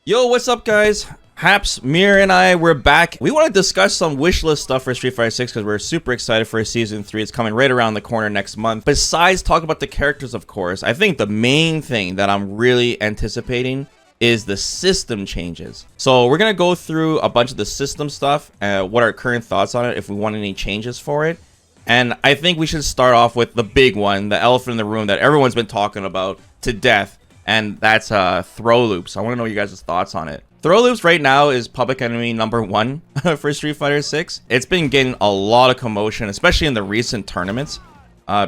Yo, what's up, guys? Haps, Mir, and we're back. We want to discuss some wish list stuff for Street Fighter 6 because we're super excited for Season 3. It's coming right around the corner next month. Besides talk about the characters, of course, I think the main thing that I'm really anticipating is the system changes. So we're going to go through a bunch of the system stuff, what our current thoughts on it, if we want any changes for it. And I think we should start off with the big one, the elephant in the room that everyone's been talking about to death. And that's throw loops. I want to know you guys' thoughts on it. Throw loops right now is public enemy number 1 for Street Fighter 6. It's been getting a lot of commotion, especially in the recent tournaments,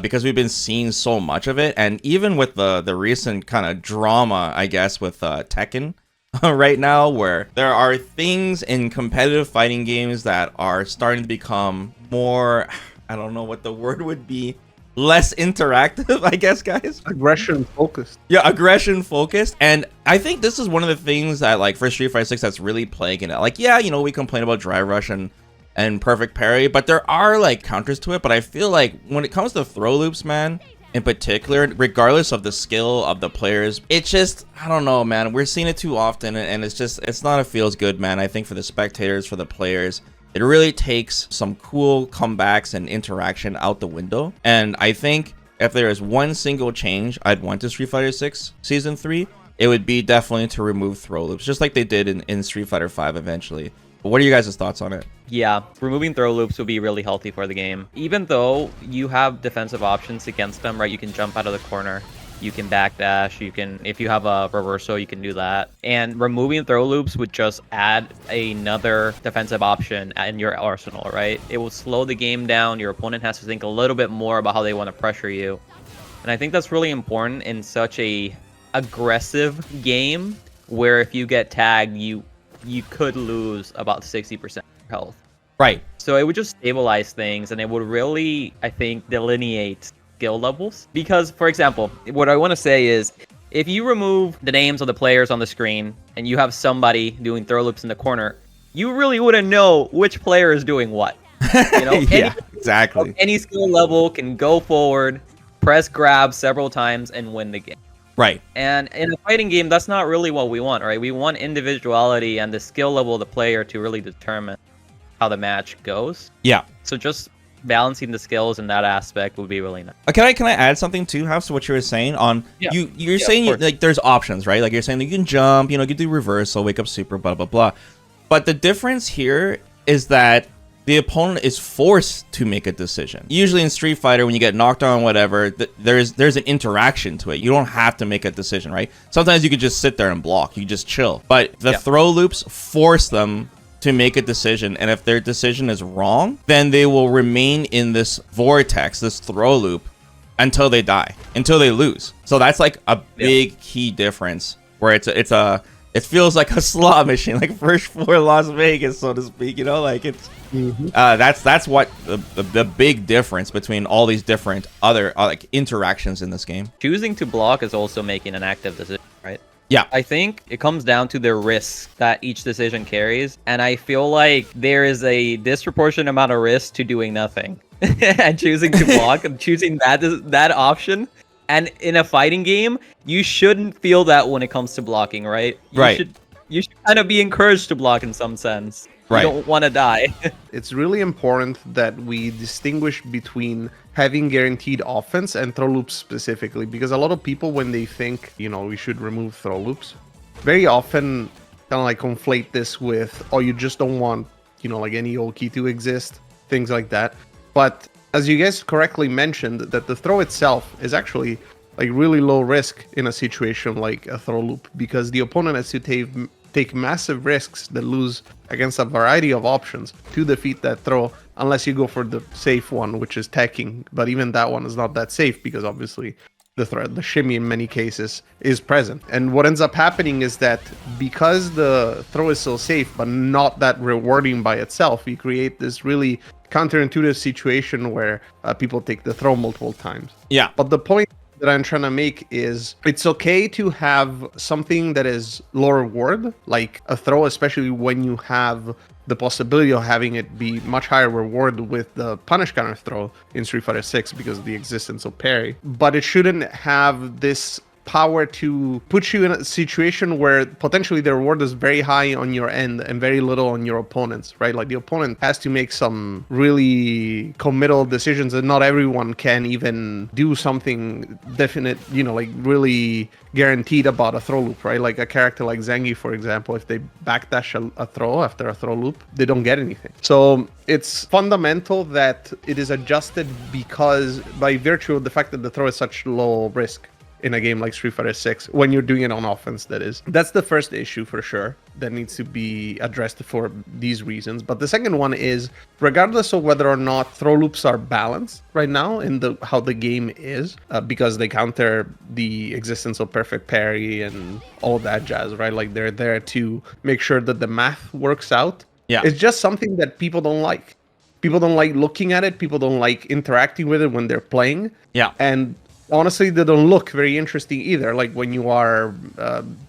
because we've been seeing so much of it. And even with the recent kind of drama, I guess, with Tekken right now, where there are things in competitive fighting games that are starting to become more, I don't know what the word would be, less interactive, I guess, guys. Aggression focused. Yeah, aggression focused. And I think this is one of the things that, like, for Street Fighter 6 that's really plaguing it. Like, yeah, you know, we complain about dry rush and perfect parry, but there are like counters to it. But I feel like when it comes to throw loops, man, in particular, regardless of the skill of the players, it's just, I don't know, man, we're seeing it too often, and it's not a feels good, man. I think for the spectators, for the players, it really takes some cool comebacks and interaction out the window. And I think if there is one single change I'd want to Street Fighter 6 Season 3, it would be definitely to remove throw loops, just like they did in Street Fighter 5 eventually. But what are you guys' thoughts on it? Yeah, removing throw loops would be really healthy for the game. Even though you have defensive options against them, right? You can jump out of the corner. You can backdash, you can, if you have a reversal, you can do that. And removing throw loops would just add another defensive option in your arsenal, right? It will slow the game down. Your opponent has to think a little bit more about how they want to pressure you. And I think that's really important in such a aggressive game where if you get tagged, you could lose about 60% health. Right. So it would just stabilize things, and it would really, I think, delineate skill levels. Because, for example, what I want to say is, if you remove the names of the players on the screen and you have somebody doing throw loops in the corner, you really wouldn't know which player is doing what. You know, yeah, exactly. Any skill level can go forward, press grab several times, and win the game. Right. And in a fighting game, that's not really what we want, right? We want individuality and the skill level of the player to really determine how the match goes. Yeah. So just balancing the skills in that aspect would be really nice. Can I add something too, House, to what you were saying on you're saying like there's options, right? Like you're saying that you can jump, you know, you can do reversal, wake up super, blah blah blah. But the difference here is that the opponent is forced to make a decision. Usually in Street Fighter, when you get knocked on, whatever, there's an interaction to it. You don't have to make a decision, right? Sometimes you could just sit there and block. You just chill. But the throw loops force them to make a decision, and if their decision is wrong, then they will remain in this vortex, this throw loop, until they die, until they lose. So that's like a big key difference, where it feels like a slot machine, like first floor Las Vegas, so to speak. You know, like it's that's what the big difference between all these different other like interactions in this game. Choosing to block is also making an active decision, right? Yeah. I think it comes down to the risks that each decision carries. And I feel like there is a disproportionate amount of risk to doing nothing and choosing to block and choosing that option. And in a fighting game, you shouldn't feel that when it comes to blocking, right? You should kind of be encouraged to block in some sense. You don't want to die. It's really important that we distinguish between having guaranteed offense and throw loops specifically, because a lot of people, when they think, you know, we should remove throw loops, very often kind of like conflate this with, oh, you just don't want, you know, like any old key to exist, things like that. But as you guys correctly mentioned, that the throw itself is actually like really low risk in a situation like a throw loop, because the opponent has to take massive risks that lose against a variety of options to defeat that throw, unless you go for the safe one, which is teching. But even that one is not that safe, because obviously the shimmy in many cases is present. And what ends up happening is that because the throw is so safe but not that rewarding by itself, you create this really counterintuitive situation where people take the throw multiple times. Yeah. But the point that I'm trying to make is, it's okay to have something that is low reward, like a throw, especially when you have the possibility of having it be much higher reward with the punish counter throw in Street Fighter 6 because of the existence of Parry. But it shouldn't have this power to put you in a situation where potentially the reward is very high on your end and very little on your opponents, right? Like the opponent has to make some really committal decisions, and not everyone can even do something definite, like really guaranteed about a throw loop, right? Like a character like Zengi, for example, if they backdash a throw after a throw loop, they don't get anything. So it's fundamental that it is adjusted because by virtue of the fact that the throw is such low risk in a game like Street Fighter 6, when you're doing it on offense, that is. That's the first issue for sure that needs to be addressed for these reasons. But the second one is, regardless of whether or not throw loops are balanced right now in how the game is, because they counter the existence of perfect parry and all that jazz, right? Like they're there to make sure that the math works out. Yeah. It's just something that people don't like. People don't like looking at it. People don't like interacting with it when they're playing. Yeah. And honestly, they don't look very interesting either. Like when you are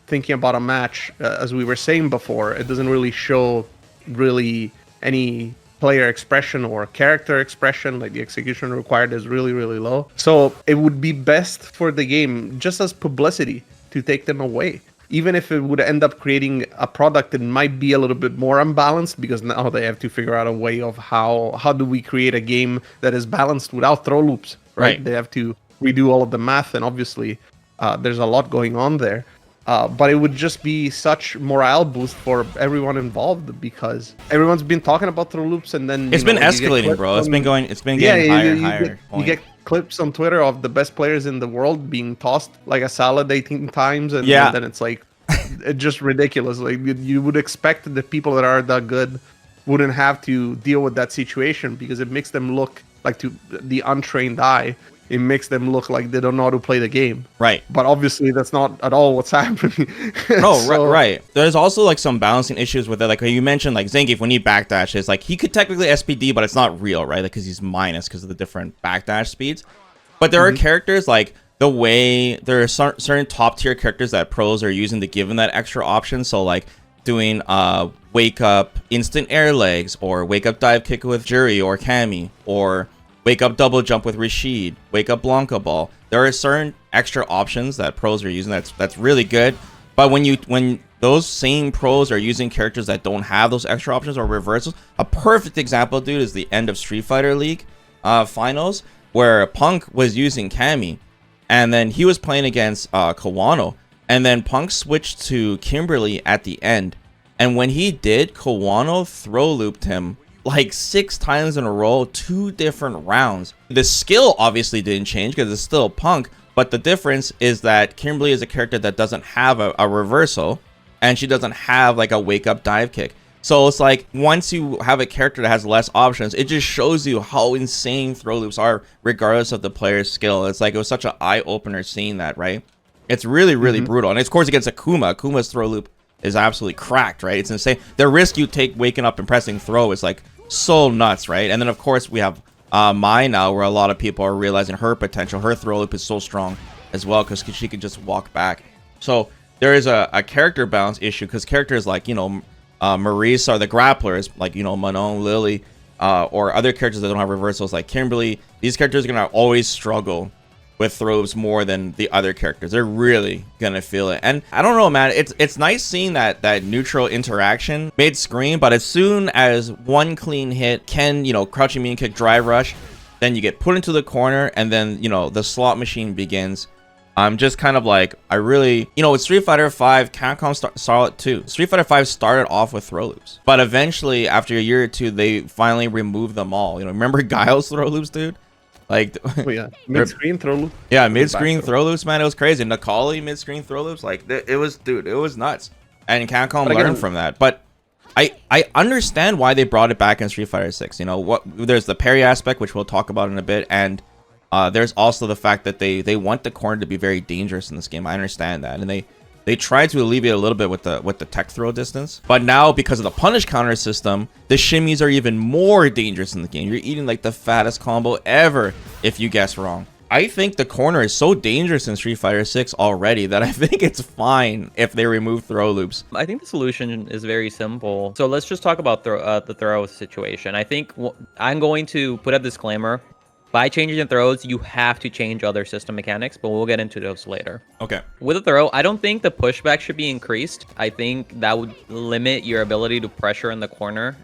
thinking about a match, as we were saying before, it doesn't really show really any player expression or character expression. Like the execution required is really, really low. So it would be best for the game, just as publicity, to take them away. Even if it would end up creating a product that might be a little bit more unbalanced, because now they have to figure out a way of how do we create a game that is balanced without throw loops, right? They have to redo all of the math, and obviously there's a lot going on there. But it would just be such morale boost for everyone involved, because everyone's been talking about throw loops, and then it's been escalating, bro. It's been getting higher and higher. You get clips on Twitter of the best players in the world being tossed like a salad 18 times, and then it's like it's just ridiculous. Like you would expect that people that are that good wouldn't have to deal with that situation, because it makes them look like, to the untrained eye, it makes them look like they don't know how to play the game. Right. But obviously that's not at all what's happening. No, right. There's also like some balancing issues with it. Like you mentioned, like Zangief, when he backdashes, like he could technically SPD, but it's not real, right? Like, because he's minus because of the different backdash speeds. But there are characters, like the way there are certain top tier characters that pros are using to give them that extra option. So like doing wake up instant air legs, or wake up dive kick with Jury or Cammy, or wake up double jump with Rashid, wake up Blanca ball. There are certain extra options that pros are using that's really good. But when those same pros are using characters that don't have those extra options or reversals, a perfect example, dude, is the end of Street Fighter League finals, where Punk was using Cammy, and then he was playing against Kawano, and then Punk switched to Kimberly at the end, and when he did, Kawano throw looped him like 6 times in a row, 2 different rounds. The skill obviously didn't change because it's still Punk, but the difference is that Kimberly is a character that doesn't have a reversal, and she doesn't have like a wake up dive kick. So it's like, once you have a character that has less options, it just shows you how insane throw loops are regardless of the player's skill. It's like, it was such an eye-opener seeing that, right? It's really, really brutal. And of course against Akuma, Akuma's throw loop is absolutely cracked, right? It's insane. The risk you take waking up and pressing throw is like so nuts, right? And then of course we have Mai now, where a lot of people are realizing her potential. Her throw loop is so strong as well, because she can just walk back. So there is a character balance issue, because characters like, Maurice are the grapplers, like, Manon, Lily, or other characters that don't have reversals like Kimberly. These characters are gonna always struggle with throws more than the other characters. They're really gonna feel it. And I don't know, man, it's nice seeing that neutral interaction mid-screen, but as soon as one clean hit can, crouching mean kick, drive rush, then you get put into the corner, and then, the slot machine begins. I'm just kind of like, I really, with Street Fighter 5, Capcom saw it too. Street Fighter 5 started off with throw loops, but eventually, after a year or two, they finally removed them all. Remember Guile's throw loops, dude? Like, oh yeah, mid-screen throw loop. Yeah, mid-screen throw loops, man. It was crazy. Nakali mid-screen throw loops, like it was nuts. And Capcom learned from that. But I understand why they brought it back in Street Fighter 6. There's the parry aspect, which we'll talk about in a bit, and there's also the fact that they want the corner to be very dangerous in this game. I understand that, and they tried to alleviate a little bit with the tech throw distance, but now because of the punish counter system, the shimmies are even more dangerous in the game. You're eating like the fattest combo ever if you guess wrong. I think the corner is so dangerous in Street Fighter 6 already that I think it's fine if they remove throw loops. I think the solution is very simple. So let's just talk about the throw situation. I think I'm going to put a disclaimer By changing the throws, you have to change other system mechanics, but we'll get into those later. Okay. With a throw, I don't think the pushback should be increased. I think that would limit your ability to pressure in the corner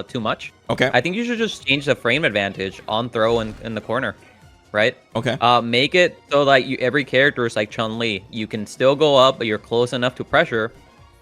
too much. Okay. I think you should just change the frame advantage on throw in the corner, right? Okay. Make it so that every character is like Chun-Li. You can still go up, but you're close enough to pressure,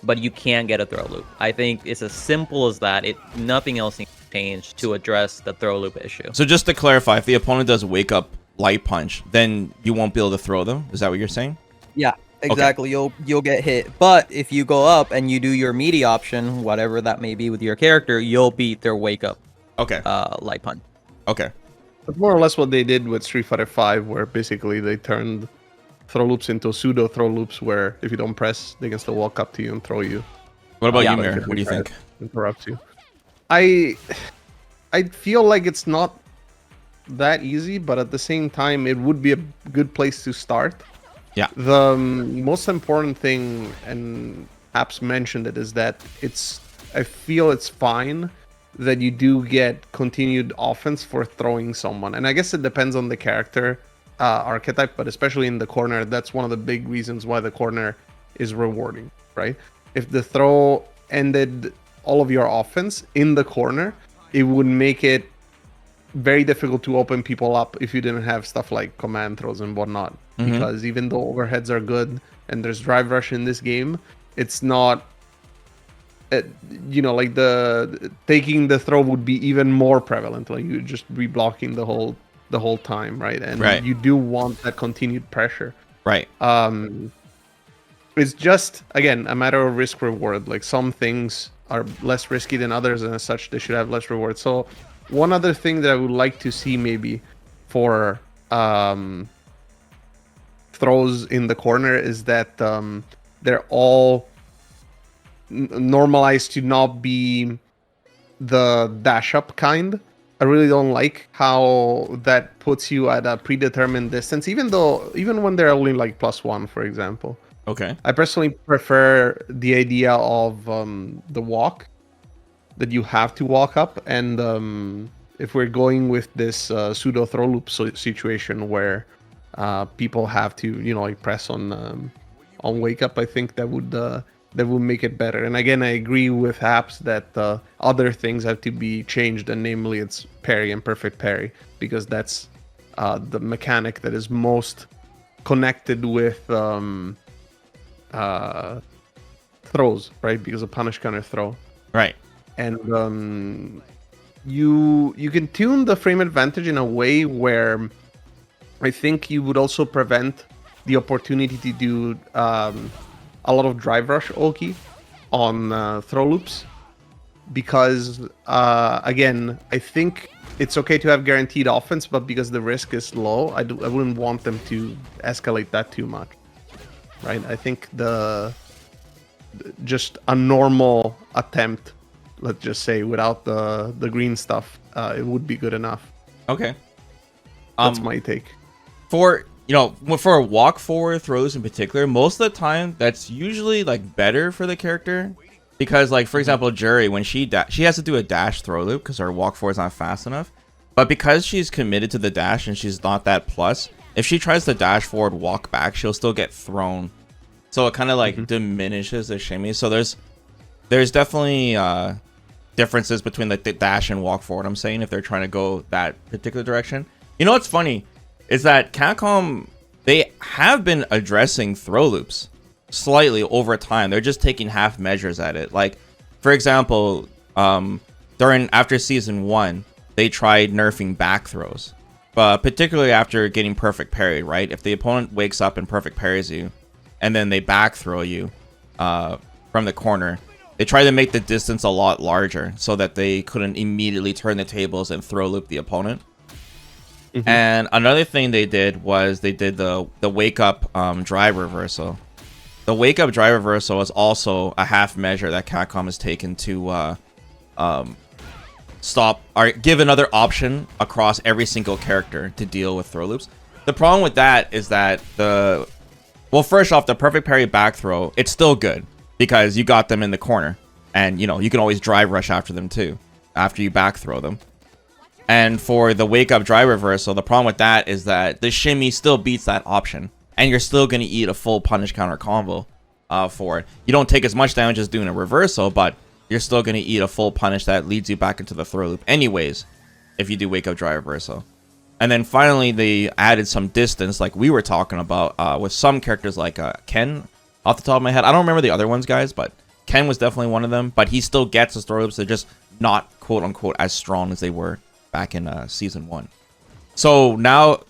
but you can get a throw loop. I think it's as simple as that. Nothing else needs to change to address the throw loop issue. So just to clarify, if the opponent does wake up light punch, then you won't be able to throw them. Is that what you're saying? Yeah, exactly. Okay. You'll get hit. But if you go up and you do your meaty option, whatever that may be with your character, you'll beat their wake up. Okay. Light punch. Okay. That's more or less what they did with Street Fighter V, where basically they turned throw loops into pseudo throw loops, where if you don't press, they can still walk up to you and throw you. What about you, Mir? What do you think? Interrupt you. I feel like it's not that easy, but at the same time, it would be a good place to start. Yeah. The most important thing, and Apps mentioned it, is that I feel it's fine that you do get continued offense for throwing someone. And I guess it depends on the character archetype, but especially in the corner, that's one of the big reasons why the corner is rewarding, right? If the throw ended all of your offense in the corner, it would make it very difficult to open people up if you didn't have stuff like command throws and whatnot. Mm-hmm. Because even though overheads are good and there's drive rush in this game, it's not, like the taking the throw would be even more prevalent. Like you just be blocking the whole time, right? And you do want that continued pressure, right? It's just, again, a matter of risk reward. Like some things are less risky than others, and as such they should have less reward. So one other thing that I would like to see maybe for throws in the corner is that they're all normalized to not be the dash up kind. I really don't like how that puts you at a predetermined distance, even when they're only like +1, for example. Okay. I personally prefer the idea of the walk, that you have to walk up, and if we're going with this pseudo throw loop situation where people have to press on wake up, I think that would make it better. And again, I agree with Apps that other things have to be changed, and namely it's parry and perfect parry, because that's the mechanic that is most connected with throws, right? Because of punish counter throw, right? And you can tune the frame advantage in a way where I think you would also prevent the opportunity to do a lot of drive rush ulti on throw loops, because again, I think it's okay to have guaranteed offense, but because the risk is low, I wouldn't want them to escalate that too much, right? I think just a normal attempt, let's just say, without the green stuff, it would be good enough. Okay. That's my take. For walk forward throws in particular, most of the time that's usually like better for the character, because like, for example, Jury, when she has to do a dash throw loop because her walk forward is not fast enough, but because she's committed to the dash and she's not that plus, if she tries to dash forward, walk back, she'll still get thrown. So it kind of like diminishes the shimmy. So there's definitely differences between like the dash and walk forward, I'm saying, if they're trying to go that particular direction. You know what's funny is that Capcom, they have been addressing throw loops slightly over time. They're just taking half measures at it. Like, for example, after season 1, they tried nerfing back throws, but particularly after getting perfect parry, right? If the opponent wakes up and perfect parries you, and then they back throw you from the corner, they tried to make the distance a lot larger so that they couldn't immediately turn the tables and throw loop the opponent. Mm-hmm. And another thing they did was they did the wake up drive reversal. The wake up drive reversal is also a half measure that Capcom has taken to stop or give another option across every single character to deal with throw loops. The problem with that is that first off, the perfect parry back throw, it's still good because you got them in the corner, and you can always drive rush after them too after you back throw them. And for the wake up drive reversal, the problem with that is that the shimmy still beats that option, and you're still going to eat a full punish counter combo for it. You don't take as much damage as doing a reversal, but you're still going to eat a full punish that leads you back into the throw loop anyways, if you do wake up drive reversal. And then finally, they added some distance, like we were talking about, with some characters like Ken, off the top of my head. I don't remember the other ones, guys, but Ken was definitely one of them. But he still gets his throw loops. They're just not, quote-unquote, as strong as they were back in Season 1. So now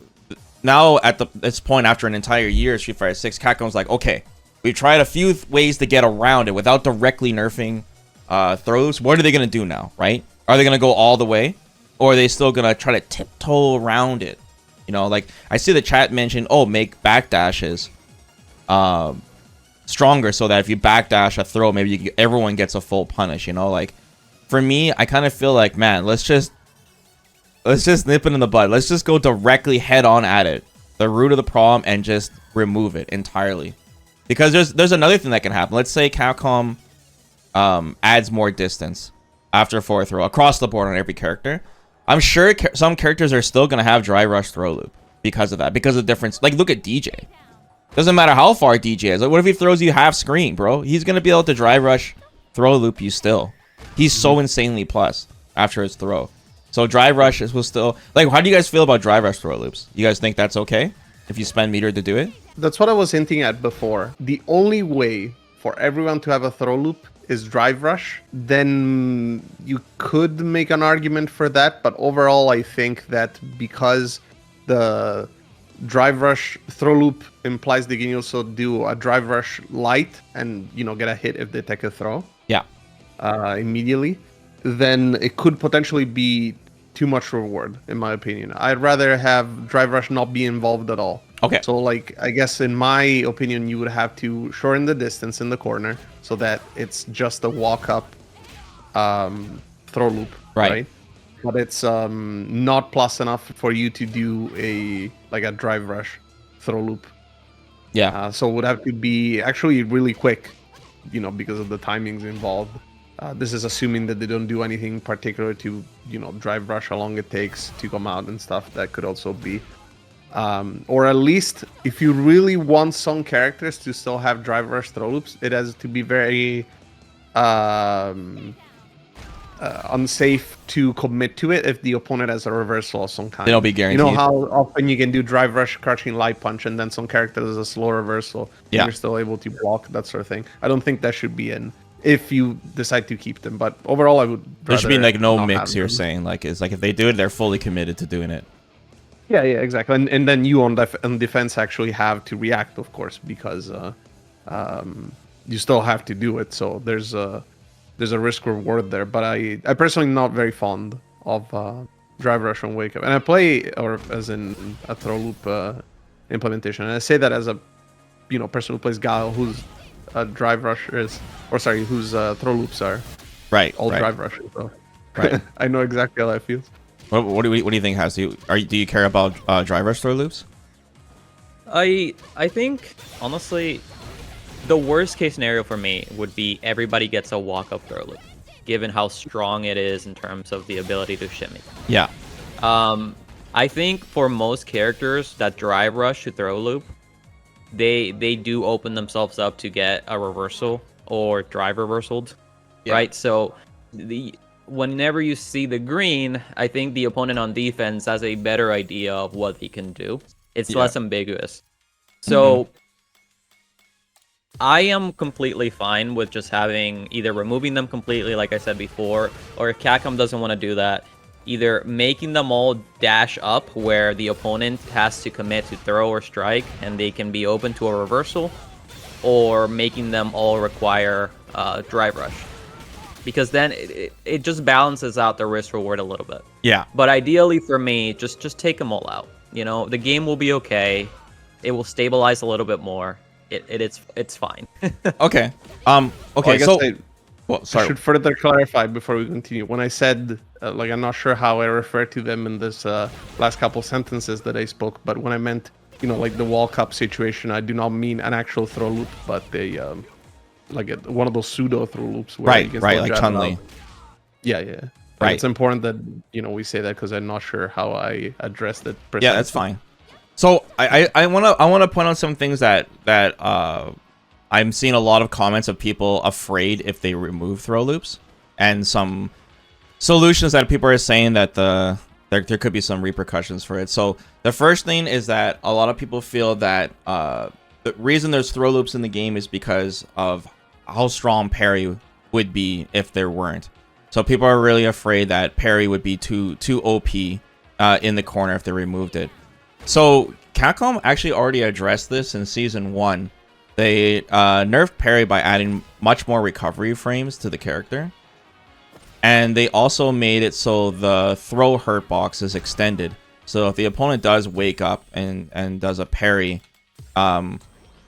at this point, after an entire year of Street Fighter 6, Capcom's like, okay, we've tried a few ways to get around it without directly nerfing throw loops. What are they going to do now, right? Are they going to go all the way? Or are they still going to try to tiptoe around it? You know, like, I see the chat mention, oh, make backdashes stronger so that if you backdash a throw, maybe everyone gets a full punish, you know? Like, for me, I kind of feel like, man, let's just nip it in the bud. Let's just go directly head on at it, the root of the problem, and just remove it entirely. Because there's another thing that can happen. Let's say Capcom adds more distance after a forward throw across the board on every character. I'm sure some characters are still going to have dry rush throw loop because of that, because of the difference. Like, look at DJ. Doesn't matter how far DJ is. Like, what if he throws you half screen, bro? He's going to be able to dry rush throw loop you still. He's so insanely plus after his throw. So dry rush will still... Like, how do you guys feel about dry rush throw loops? You guys think that's okay if you spend meter to do it? That's what I was hinting at before. The only way for everyone to have a throw loop is drive rush. Then you could make an argument for that, but overall I think that because the drive rush throw loop implies they can also do a drive rush light and, you know, get a hit if they take a throw. Yeah. Immediately, then it could potentially be too much reward, in my opinion. I'd rather have drive rush not be involved at all. Okay. So, like, I guess in my opinion, you would have to shorten the distance in the corner so that it's just a walk up throw loop, right? But it's not plus enough for you to do a drive rush throw loop. Yeah. So it would have to be actually really quick, you know, because of the timings involved. This is assuming that they don't do anything particular to, you know, drive rush how long it takes to come out and stuff. That could also be. Or at least, if you really want some characters to still have drive rush throw loops, it has to be very unsafe to commit to it if the opponent has a reversal of some kind. They'll be guaranteed. You know how often you can do drive rush, crouching light punch, and then some character has a slow reversal. Yeah. You're still able to block, that sort of thing. I don't think that should be in if you decide to keep them. But overall, I would There should be like no not mix, have you're them. saying. Like, it's like if they do it, they're fully committed to doing it. Yeah, exactly. And then you on defense actually have to react, of course, because you still have to do it. So there's a risk reward there. But I personally not very fond of drive rush on wake up, and I play or as in a throw loop implementation. And I say that as a person who plays Guile, whose drive rush is, or sorry, whose throw loops are all drive rushes. So Right. I know exactly how that feels. What do you think, Has? Do you care about drive rush throw loops? I think, honestly, the worst case scenario for me would be everybody gets a walk-up throw loop, given how strong it is in terms of the ability to shimmy. Yeah. I think for most characters that drive rush to throw loop, they do open themselves up to get a reversal or drive reversaled, right? So whenever you see the green, I think the opponent on defense has a better idea of what he can do. It's less ambiguous. So I am completely fine with just having either removing them completely, like I said before, or if Capcom doesn't want to do that, either making them all dash up where the opponent has to commit to throw or strike and they can be open to a reversal, or making them all require drive rush. Because then it just balances out the risk reward a little bit. Yeah. But ideally for me, just take them all out. You know, the game will be okay. It will stabilize a little bit more. It's fine. Okay. Okay. Well, I guess So, I should further clarify before we continue. When I said, I'm not sure how I referred to them in this last couple sentences that I spoke, but when I meant, like the wall cup situation, I do not mean an actual throw loop, but one of those pseudo throw loops. Where right. Like Chun-Li. Yeah. Right. It's important that we say that because I'm not sure how I addressed it. Precisely. Yeah, that's fine. So I wanna point out some things that I'm seeing a lot of comments of people afraid if they remove throw loops, and some solutions that people are saying that there could be some repercussions for it. So the first thing is that a lot of people feel that the reason there's throw loops in the game is because of how strong Parry would be if there weren't. So people are really afraid that Parry would be too OP in the corner if they removed it. So Capcom actually already addressed this in Season 1. They nerfed Parry by adding much more recovery frames to the character. And they also made it so the throw hurt box is extended. So if the opponent does wake up and does a parry,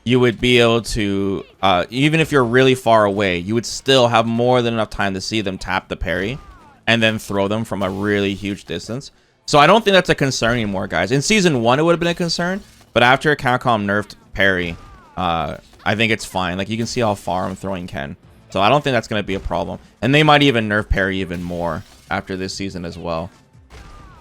you would be able to, even if you're really far away, you would still have more than enough time to see them tap the parry and then throw them from a really huge distance. So I don't think that's a concern anymore, guys. In Season 1, it would have been a concern, but after Capcom nerfed Parry, I think it's fine. Like, you can see how far I'm throwing Ken. So I don't think that's going to be a problem. And they might even nerf Parry even more after this season as well.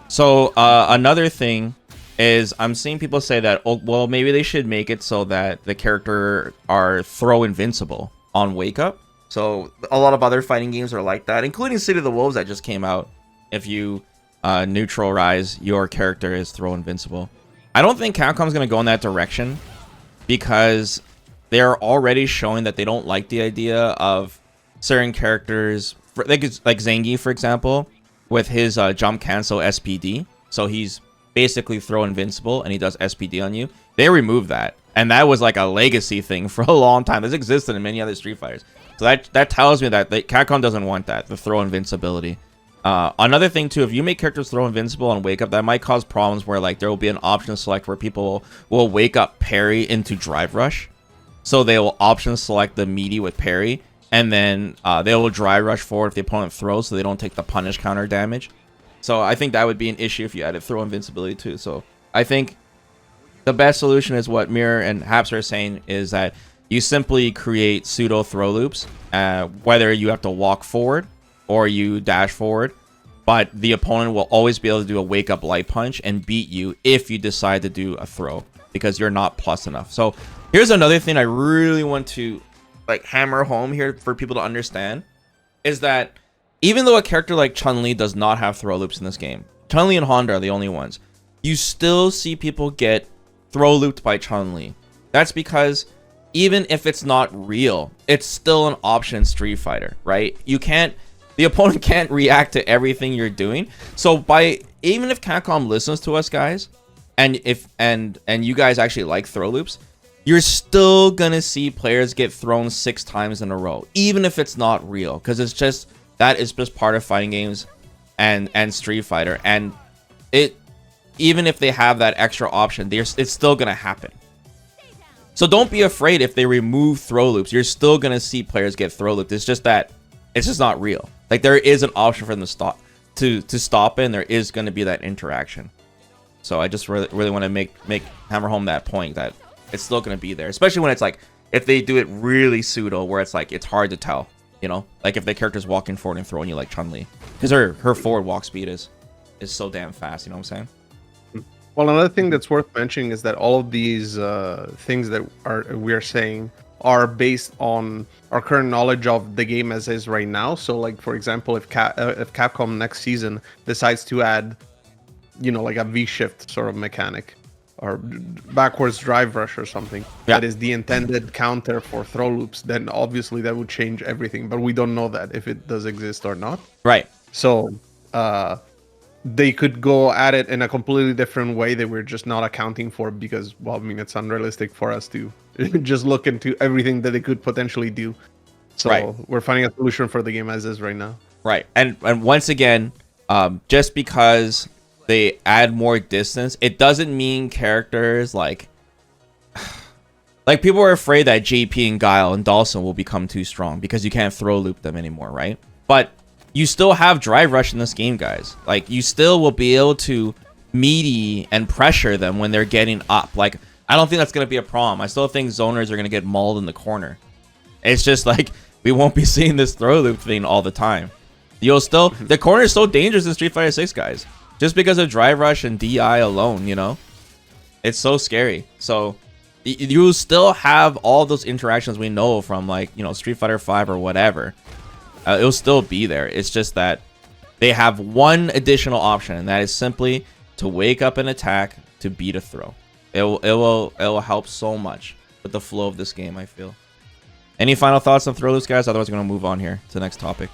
So another thing is I'm seeing people say that, oh, well, maybe they should make it so that the character are throw invincible on wake up. So a lot of other fighting games are like that, including City of the Wolves that just came out. If you neutralize your character is throw invincible. I don't think Capcom's going to go in that direction because they're already showing that they don't like the idea of certain characters, like Zangief, for example, with his jump cancel SPD. So he's basically throw invincible and he does SPD on you. They removed that. And that was like a legacy thing for a long time. This existed in many other Street Fighters. So that tells me that Capcom doesn't want that, the throw invincibility. Another thing too, if you make characters throw invincible and wake up, that might cause problems where like there will be an option select where people will wake up parry into drive rush. So they will option select the meaty with parry, and then they will drive rush forward if the opponent throws, so they don't take the punish counter damage. So I think that would be an issue if you added throw invincibility too. So I think the best solution is what Mirror and Haps are saying, is that you simply create pseudo throw loops, whether you have to walk forward or you dash forward, but the opponent will always be able to do a wake up light punch and beat you if you decide to do a throw, because you're not plus enough. So here's another thing I really want to like hammer home here for people to understand, is that even though a character like Chun-Li does not have throw loops in this game, Chun-Li and Honda are the only ones, you still see people get throw looped by Chun-Li. That's because even if it's not real, it's still an option in Street Fighter, right? The opponent can't react to everything you're doing. So even if Capcom listens to us, guys, and you guys actually like throw loops, you're still gonna see players get thrown 6 times in a row, even if it's not real, because that is just part of fighting games and Street Fighter. And even if they have that extra option, it's still gonna happen. So don't be afraid if they remove throw loops. You're still gonna see players get throw looped. It's just that it's just not real. Like, there is an option for them to stop it, and there is going to be that interaction. So I just really want to make hammer home that point, that it's still going to be there, especially when it's like, if they do it really pseudo, where it's like it's hard to tell, you know, like if the character's walking forward and throwing you like Chun-Li, because her forward walk speed is so damn fast. You know what I'm saying? Well, another thing that's worth mentioning is that all of these things that we're saying are based on our current knowledge of the game as is right now. So, like, for example, if Capcom next season decides to add, like a V-shift sort of mechanic, or backwards drive rush or something, that is the intended counter for throw loops, then obviously that would change everything. But we don't know that if it does exist or not. Right. So, they could go at it in a completely different way that we're just not accounting for, because, well, I mean, it's unrealistic for us to just look into everything that they could potentially do. So we're finding a solution for the game as is right now. Right. And once again, just because they add more distance, it doesn't mean characters like people are afraid that JP and Guile and Dawson will become too strong because you can't throw loop them anymore, right? But you still have drive rush in this game, guys. Like, you still will be able to meaty and pressure them when they're getting up. Like, I don't think that's going to be a problem. I still think zoners are going to get mauled in the corner. It's just like, we won't be seeing this throw loop thing all the time. You'll still the corner is so dangerous in Street Fighter 6, guys. Just because of drive rush and DI alone, you know, it's so scary. So you still have all those interactions we know from, like, you know, Street Fighter 5 or whatever. It'll still be there. It's just that they have one additional option, and that is simply to wake up an attack to beat a throw. It will help so much with the flow of this game, I feel. Any final thoughts on throw loops, guys? Otherwise, we're gonna move on here to the next topic.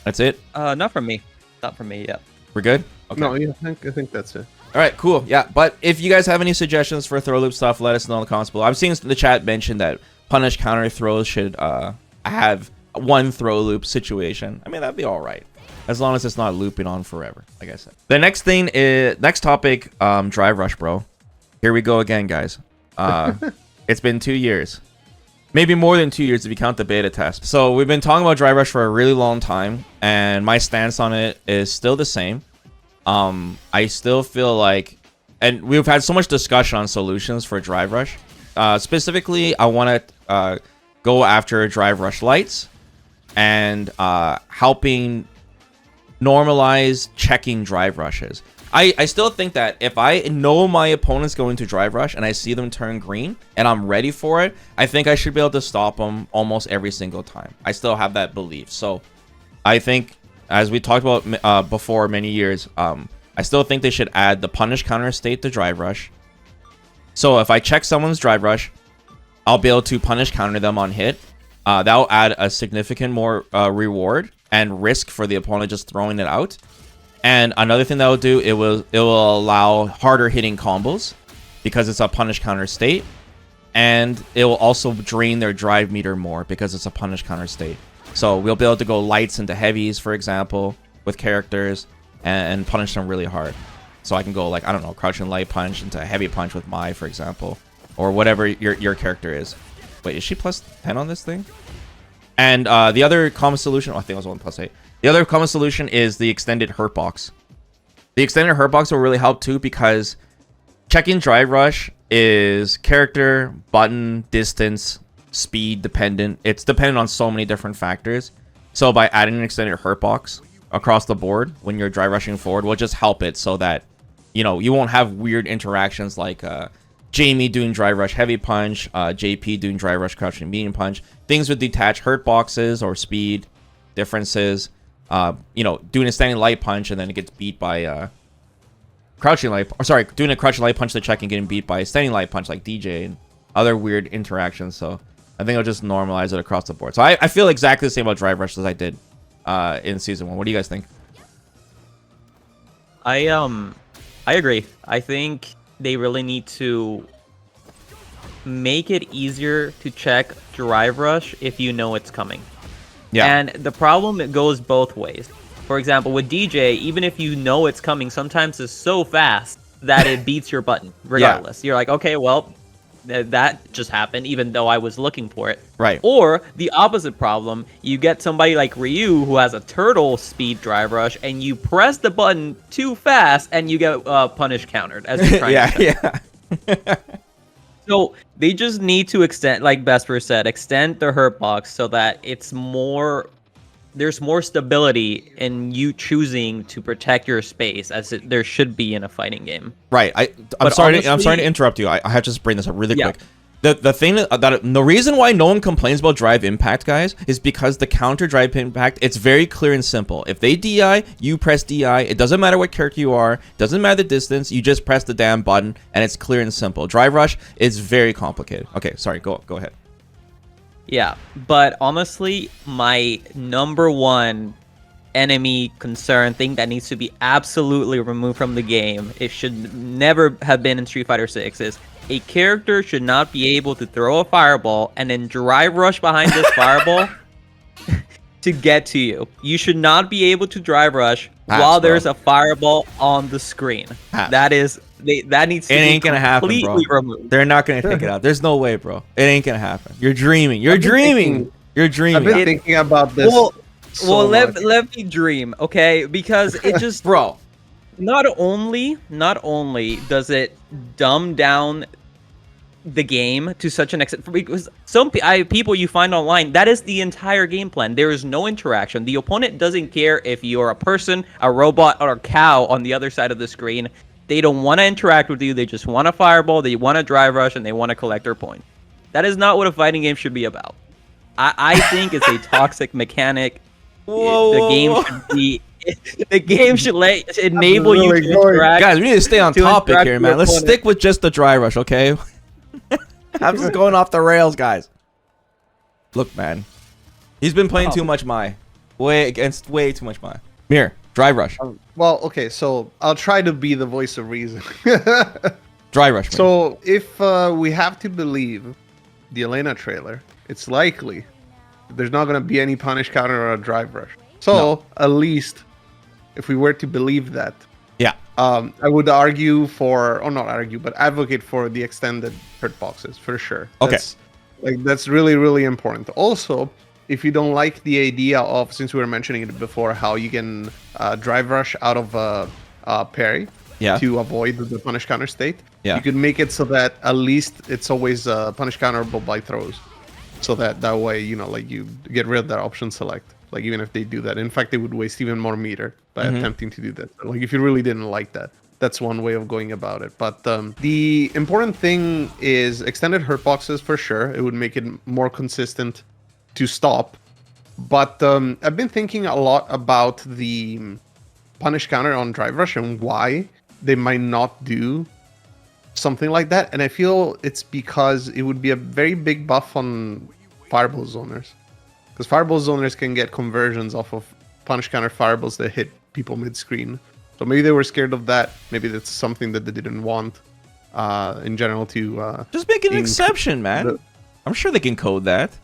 That's it. Not from me. Not from me. Yeah. We're good. Okay. No, yeah, I think that's it. All right, cool. Yeah, but if you guys have any suggestions for throw loop stuff, let us know in the comments below. I'm seeing the chat mention that punish counter throws should have one throw loop situation. I mean, that'd be all right, as long as it's not looping on forever, like I said. The next thing is, next topic, drive rush, bro. Here we go again, guys. It's been 2 years. Maybe more than 2 years if you count the beta test. So we've been talking about drive rush for a really long time, and my stance on it is still the same. I still feel like, and we've had so much discussion on solutions for drive rush. Specifically, I want to go after drive rush lights and helping normalize checking drive rushes. I still think that if I know my opponent's going to drive rush and I see them turn green and I'm ready for it, I think I should be able to stop them almost every single time. I still have that belief. So I think, as we talked about before many years, I still think they should add the punish counter state to drive rush. So if I check someone's drive rush, I'll be able to punish counter them on hit. That'll add a significant more reward and risk for the opponent just throwing it out. And another thing that will do, it will allow harder hitting combos because it's a punish counter state, and it will also drain their drive meter more because it's a punish counter state. So we'll be able to go lights into heavies, for example, with characters and punish them really hard. So I can go, like, I don't know, crouching light punch into a heavy punch with Mai, for example, or whatever your character is. Wait, is she plus 10 on this thing? And the other common solution, I think it was only plus 8. The other common solution is the extended hurt box. The extended hurt box will really help too, because checking drive rush is character, button, distance, speed dependent. It's dependent on so many different factors. So by adding an extended hurt box across the board when you're drive rushing forward will just help it, so that, you know, you won't have weird interactions like Jamie doing drive rush heavy punch, JP doing drive rush crouching medium punch. Things with detached hurt boxes or speed differences. You know, doing a standing light punch and then it gets beat by crouching light, or sorry, doing a crouching light punch to check and getting beat by a standing light punch like DJ and other weird interactions. So I think I'll just normalize it across the board. So I feel exactly the same about drive rush as I did in season 1. What do you guys think? I agree. I think they really need to make it easier to check drive rush if you know it's coming. Yeah. And the problem, it goes both ways. For example, with DJ, even if you know it's coming, sometimes it's so fast that it beats your button regardless. Yeah. You're like, okay, well, that just happened, even though I was looking for it. Right. Or the opposite problem, you get somebody like Ryu who has a turtle speed drive rush, and you press the button too fast, and you get punish countered as you're trying to yeah. So they just need to extend, like Vesper said, extend the hurt box so that it's more, there's more stability in you choosing to protect your space, as there should be in a fighting game. Right. I'm sorry to interrupt you. I have to just bring this up really quick. The thing that the reason why no one complains about drive impact, guys, is because the counter drive impact, it's very clear and simple. If they DI, you press DI. It doesn't matter what character you are, doesn't matter the distance, you just press the damn button, and it's clear and simple. Drive rush is very complicated. Okay, sorry, go ahead. Yeah, but honestly, my number one enemy concern, thing that needs to be absolutely removed from the game, it should never have been in Street Fighter 6, is a character should not be able to throw a fireball and then drive rush behind this fireball to get to you. You should not be able to drive rush while there's a fireball on the screen. That is, that needs to be completely removed. They're not going to take it out. There's no way, bro. It ain't going to happen. You're dreaming. You're dreaming. You're dreaming. I've been thinking about this. Let me dream, okay? Because it just, bro. Not only does it dumb down the game to such an extent, because people you find online, that is the entire game plan. There is no interaction. The opponent doesn't care if you're a person, a robot, or a cow on the other side of the screen. They don't want to interact with you. They just want a fireball, they want to drive rush, and they want to collect their points. That is not what a fighting game should be about. I think it's a toxic mechanic. The game should be. The game should enable you to interact. Guys, we need to stay on to topic interact here, with man. your Let's opponent. stick with just the dry rush, okay? I'm just going off the rails, guys. Look, man. He's been playing too much Mai. Way too much Mai. Mir, dry rush. Well, okay, so I'll try to be the voice of reason. Dry rush. Mir. So if we have to believe the Elena trailer, it's likely there's not going to be any punish counter or a drive rush. So No. at least if we were to believe that, Yeah. I would argue for, or not argue, but advocate for the extended hurt boxes for sure. Okay. That's really, really important. Also, if you don't like the idea of, since we were mentioning it before, how you can drive rush out of parry Yeah. to avoid the punish counter state, Yeah. you could make it so that at least it's always punish counterable by throws. So that way, you know, like you get rid of that option select. Like even if they do that, in fact, they would waste even more meter by attempting to do that. So, like if you really didn't like that, that's one way of going about it. But the important thing is extended hurt boxes for sure. It would make it more consistent to stop. But I've been thinking a lot about the punish counter on drive rush and why they might not do something like that. And I feel it's because it would be a very big buff on fireball zoners. Because fireball zoners can get conversions off of punish counter fireballs that hit people mid-screen. So maybe they were scared of that. Maybe that's something that they didn't want in general to... Just make an exception, man. I'm sure they can code that.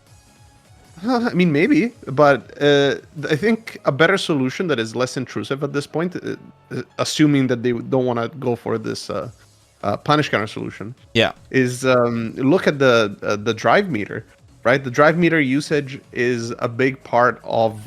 I mean, maybe. But I think a better solution that is less intrusive at this point, assuming that they don't want to go for this punish counter solution, Yeah. is look at the drive meter. Right, the drive meter usage is a big part of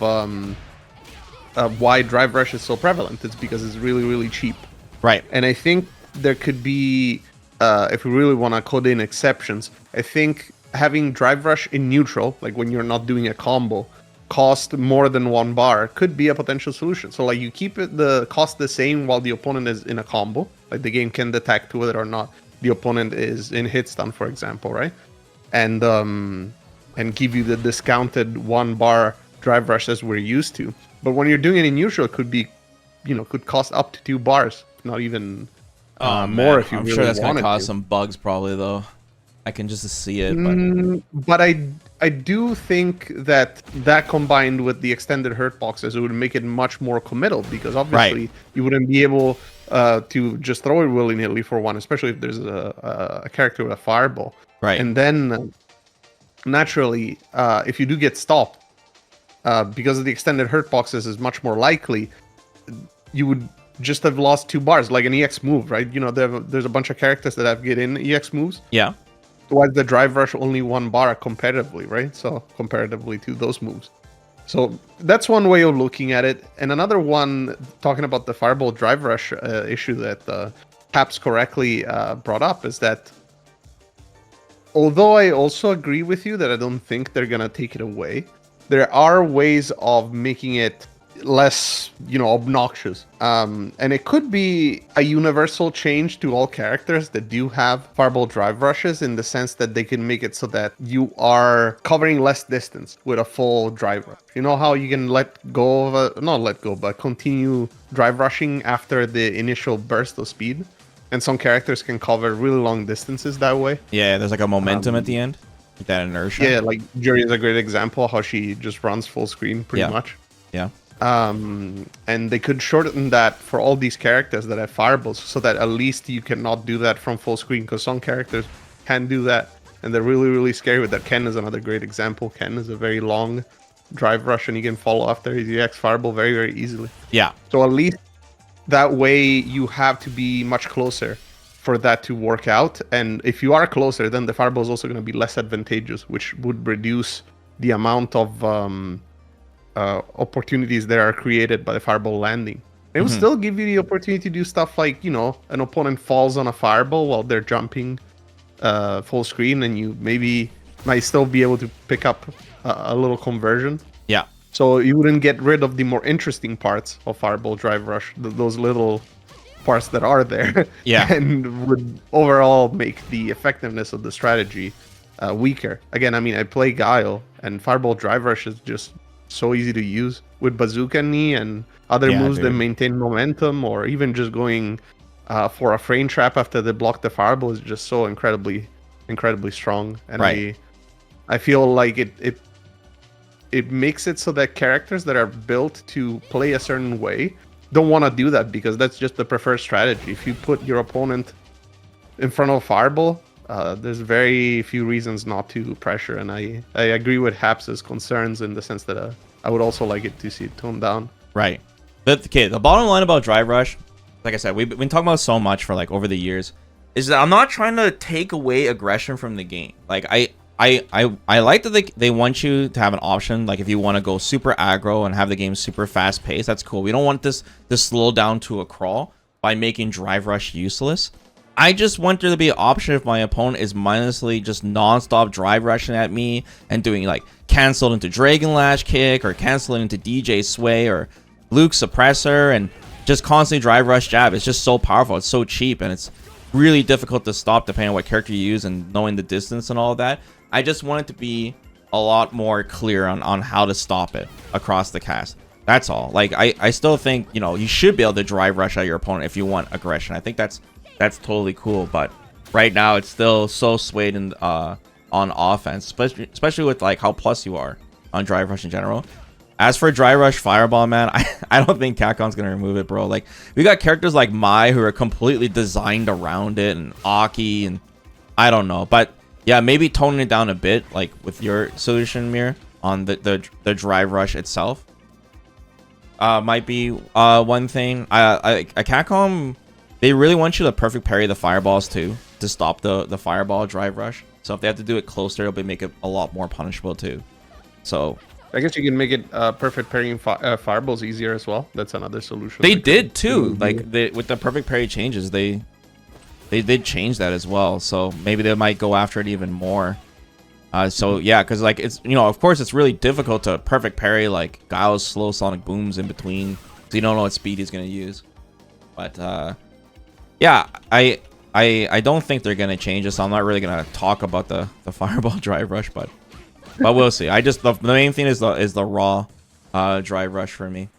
why drive rush is so prevalent. It's because it's really, really cheap. Right. And I think there could be, if we really want to code in exceptions, I think having drive rush in neutral, like when you're not doing a combo, cost more than 1 bar could be a potential solution. So like you keep the cost the same while the opponent is in a combo, like the game can detect whether or not the opponent is in hit stun, for example, right? And give you the discounted 1 bar drive rush as we're used to. But when you're doing it in neutral, it could be, you know, could cost up to 2 bars, not even more if you I'm really sure that's gonna wanted cause to. some bugs, probably though. I can just see it. But But I do think that combined with the extended hurt boxes, it would make it much more committal, because obviously you wouldn't be able to just throw it willy-nilly for one, especially if there's a character with a fireball. Right. And then naturally, if you do get stopped, because of the extended hurt boxes is much more likely, you would just have lost 2 bars, like an EX move, right? You know, there's a bunch of characters that have get in EX moves. yeah. Why the drive rush only 1 bar competitively, right? So comparatively to those moves. So that's one way of looking at it. And another one, talking about the fireball drive rush issue that Caps correctly brought up, is that although I also agree with you that I don't think they're gonna take it away, there are ways of making it less, you know, obnoxious. And it could be a universal change to all characters that do have fireball drive rushes, in the sense that they can make it so that you are covering less distance with a full drive rush. You know how you can not let go, but continue drive rushing after the initial burst of speed? And some characters can cover really long distances that way. Yeah, there's like a momentum at the end. Like that inertia. Yeah, like Jury is a great example, how she just runs full screen pretty much. Yeah. And they could shorten that for all these characters that have fireballs, so that at least you cannot do that from full screen, because some characters can do that, and they're really, really scary with that. Ken is another great example. Ken is a very long drive rush, and he can follow after his EX fireball very, very easily. Yeah. So at least that way you have to be much closer for that to work out. And if you are closer, then the fireball is also going to be less advantageous, which would reduce the amount of opportunities that are created by the fireball landing. It will still give you the opportunity to do stuff like, you know, an opponent falls on a fireball while they're jumping full screen, and you maybe might still be able to pick up a little conversion. Yeah. So you wouldn't get rid of the more interesting parts of Fireball Drive Rush, those little parts that are there. Yeah. And would overall make the effectiveness of the strategy weaker. Again, I mean, I play Guile, and Fireball Drive Rush is just so easy to use with Bazooka Knee and other Yeah, moves that dude. maintain momentum, or even just going for a frame trap after they block the Fireball is just so incredibly strong. And Right. I feel like it makes it so that characters that are built to play a certain way don't want to do that, because that's just the preferred strategy. If you put your opponent in front of Fireball, there's very few reasons not to pressure. And I agree with Haps's concerns in the sense that I would also like it to see it toned down. Right. But okay, the bottom line about Drive Rush, like I said, we've been talking about so much for like over the years, is that I'm not trying to take away aggression from the game. Like I like that they want you to have an option. Like if you want to go super aggro and have the game super fast paced, that's cool. We don't want this slow down to a crawl by making Drive Rush useless. I just want there to be an option if my opponent is mindlessly just non-stop drive rushing at me and doing like cancel into Dragon Lash Kick or cancel into DJ Sway or Luke Suppressor and just constantly drive rush jab. It's just so powerful. It's so cheap, and it's really difficult to stop depending on what character you use and knowing the distance and all of that. I just want it to be a lot more clear on how to stop it across the cast. That's all. Like I still think, you know, you should be able to drive rush at your opponent if you want aggression. I think that's totally cool, but right now it's still so swayed in on offense, especially with like how plus you are on drive rush in general. As for Drive Rush Fireball, man, I don't think Capcom's gonna remove it, bro. Like we got characters like Mai who are completely designed around it, and Aki, and I don't know, but yeah, maybe toning it down a bit, like with your solution, Mir, on the Drive Rush itself, might be one thing. Capcom, they really want you to perfect parry the fireballs too, to stop the fireball Drive Rush. So if they have to do it closer, it'll make it a lot more punishable too. So I guess you can make it perfect parrying fireballs easier as well. That's another solution. they did too. Like with the perfect parry changes, they did change that as well. So maybe they might go after it even more. So yeah, because like it's, you know, of course it's really difficult to perfect parry like Guile's slow sonic booms in between, so you don't know what speed he's gonna use. But yeah, I don't think they're gonna change it, so I'm not really gonna talk about the fireball Drive Rush, but we'll see. The main thing is the raw Drive Rush for me.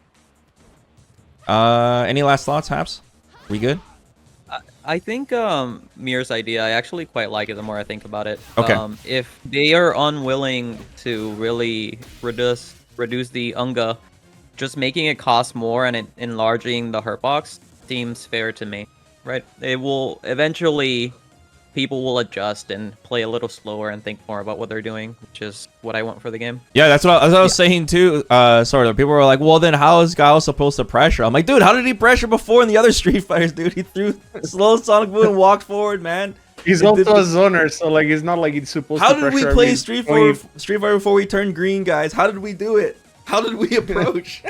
Any last thoughts, Haps? We good? I think Mir's idea, I actually quite like it the more I think about it. Okay. If they are unwilling to really reduce the Unga, just making it cost more and enlarging the hurt box seems fair to me, right? It will eventually, people will adjust and play a little slower and think more about what they're doing, which is what I want for the game. Yeah, that's what I was saying too. Sorry, people were like, well, then how is Guile supposed to pressure? I'm like, dude, how did he pressure before in the other Street Fighters, dude? He threw slow Sonic Boom and walked forward, man. He's also a zoner, so like it's not like he's supposed How to did we pressure play every- Street Fighter before we turned green, guys? How did we do it? How did we approach?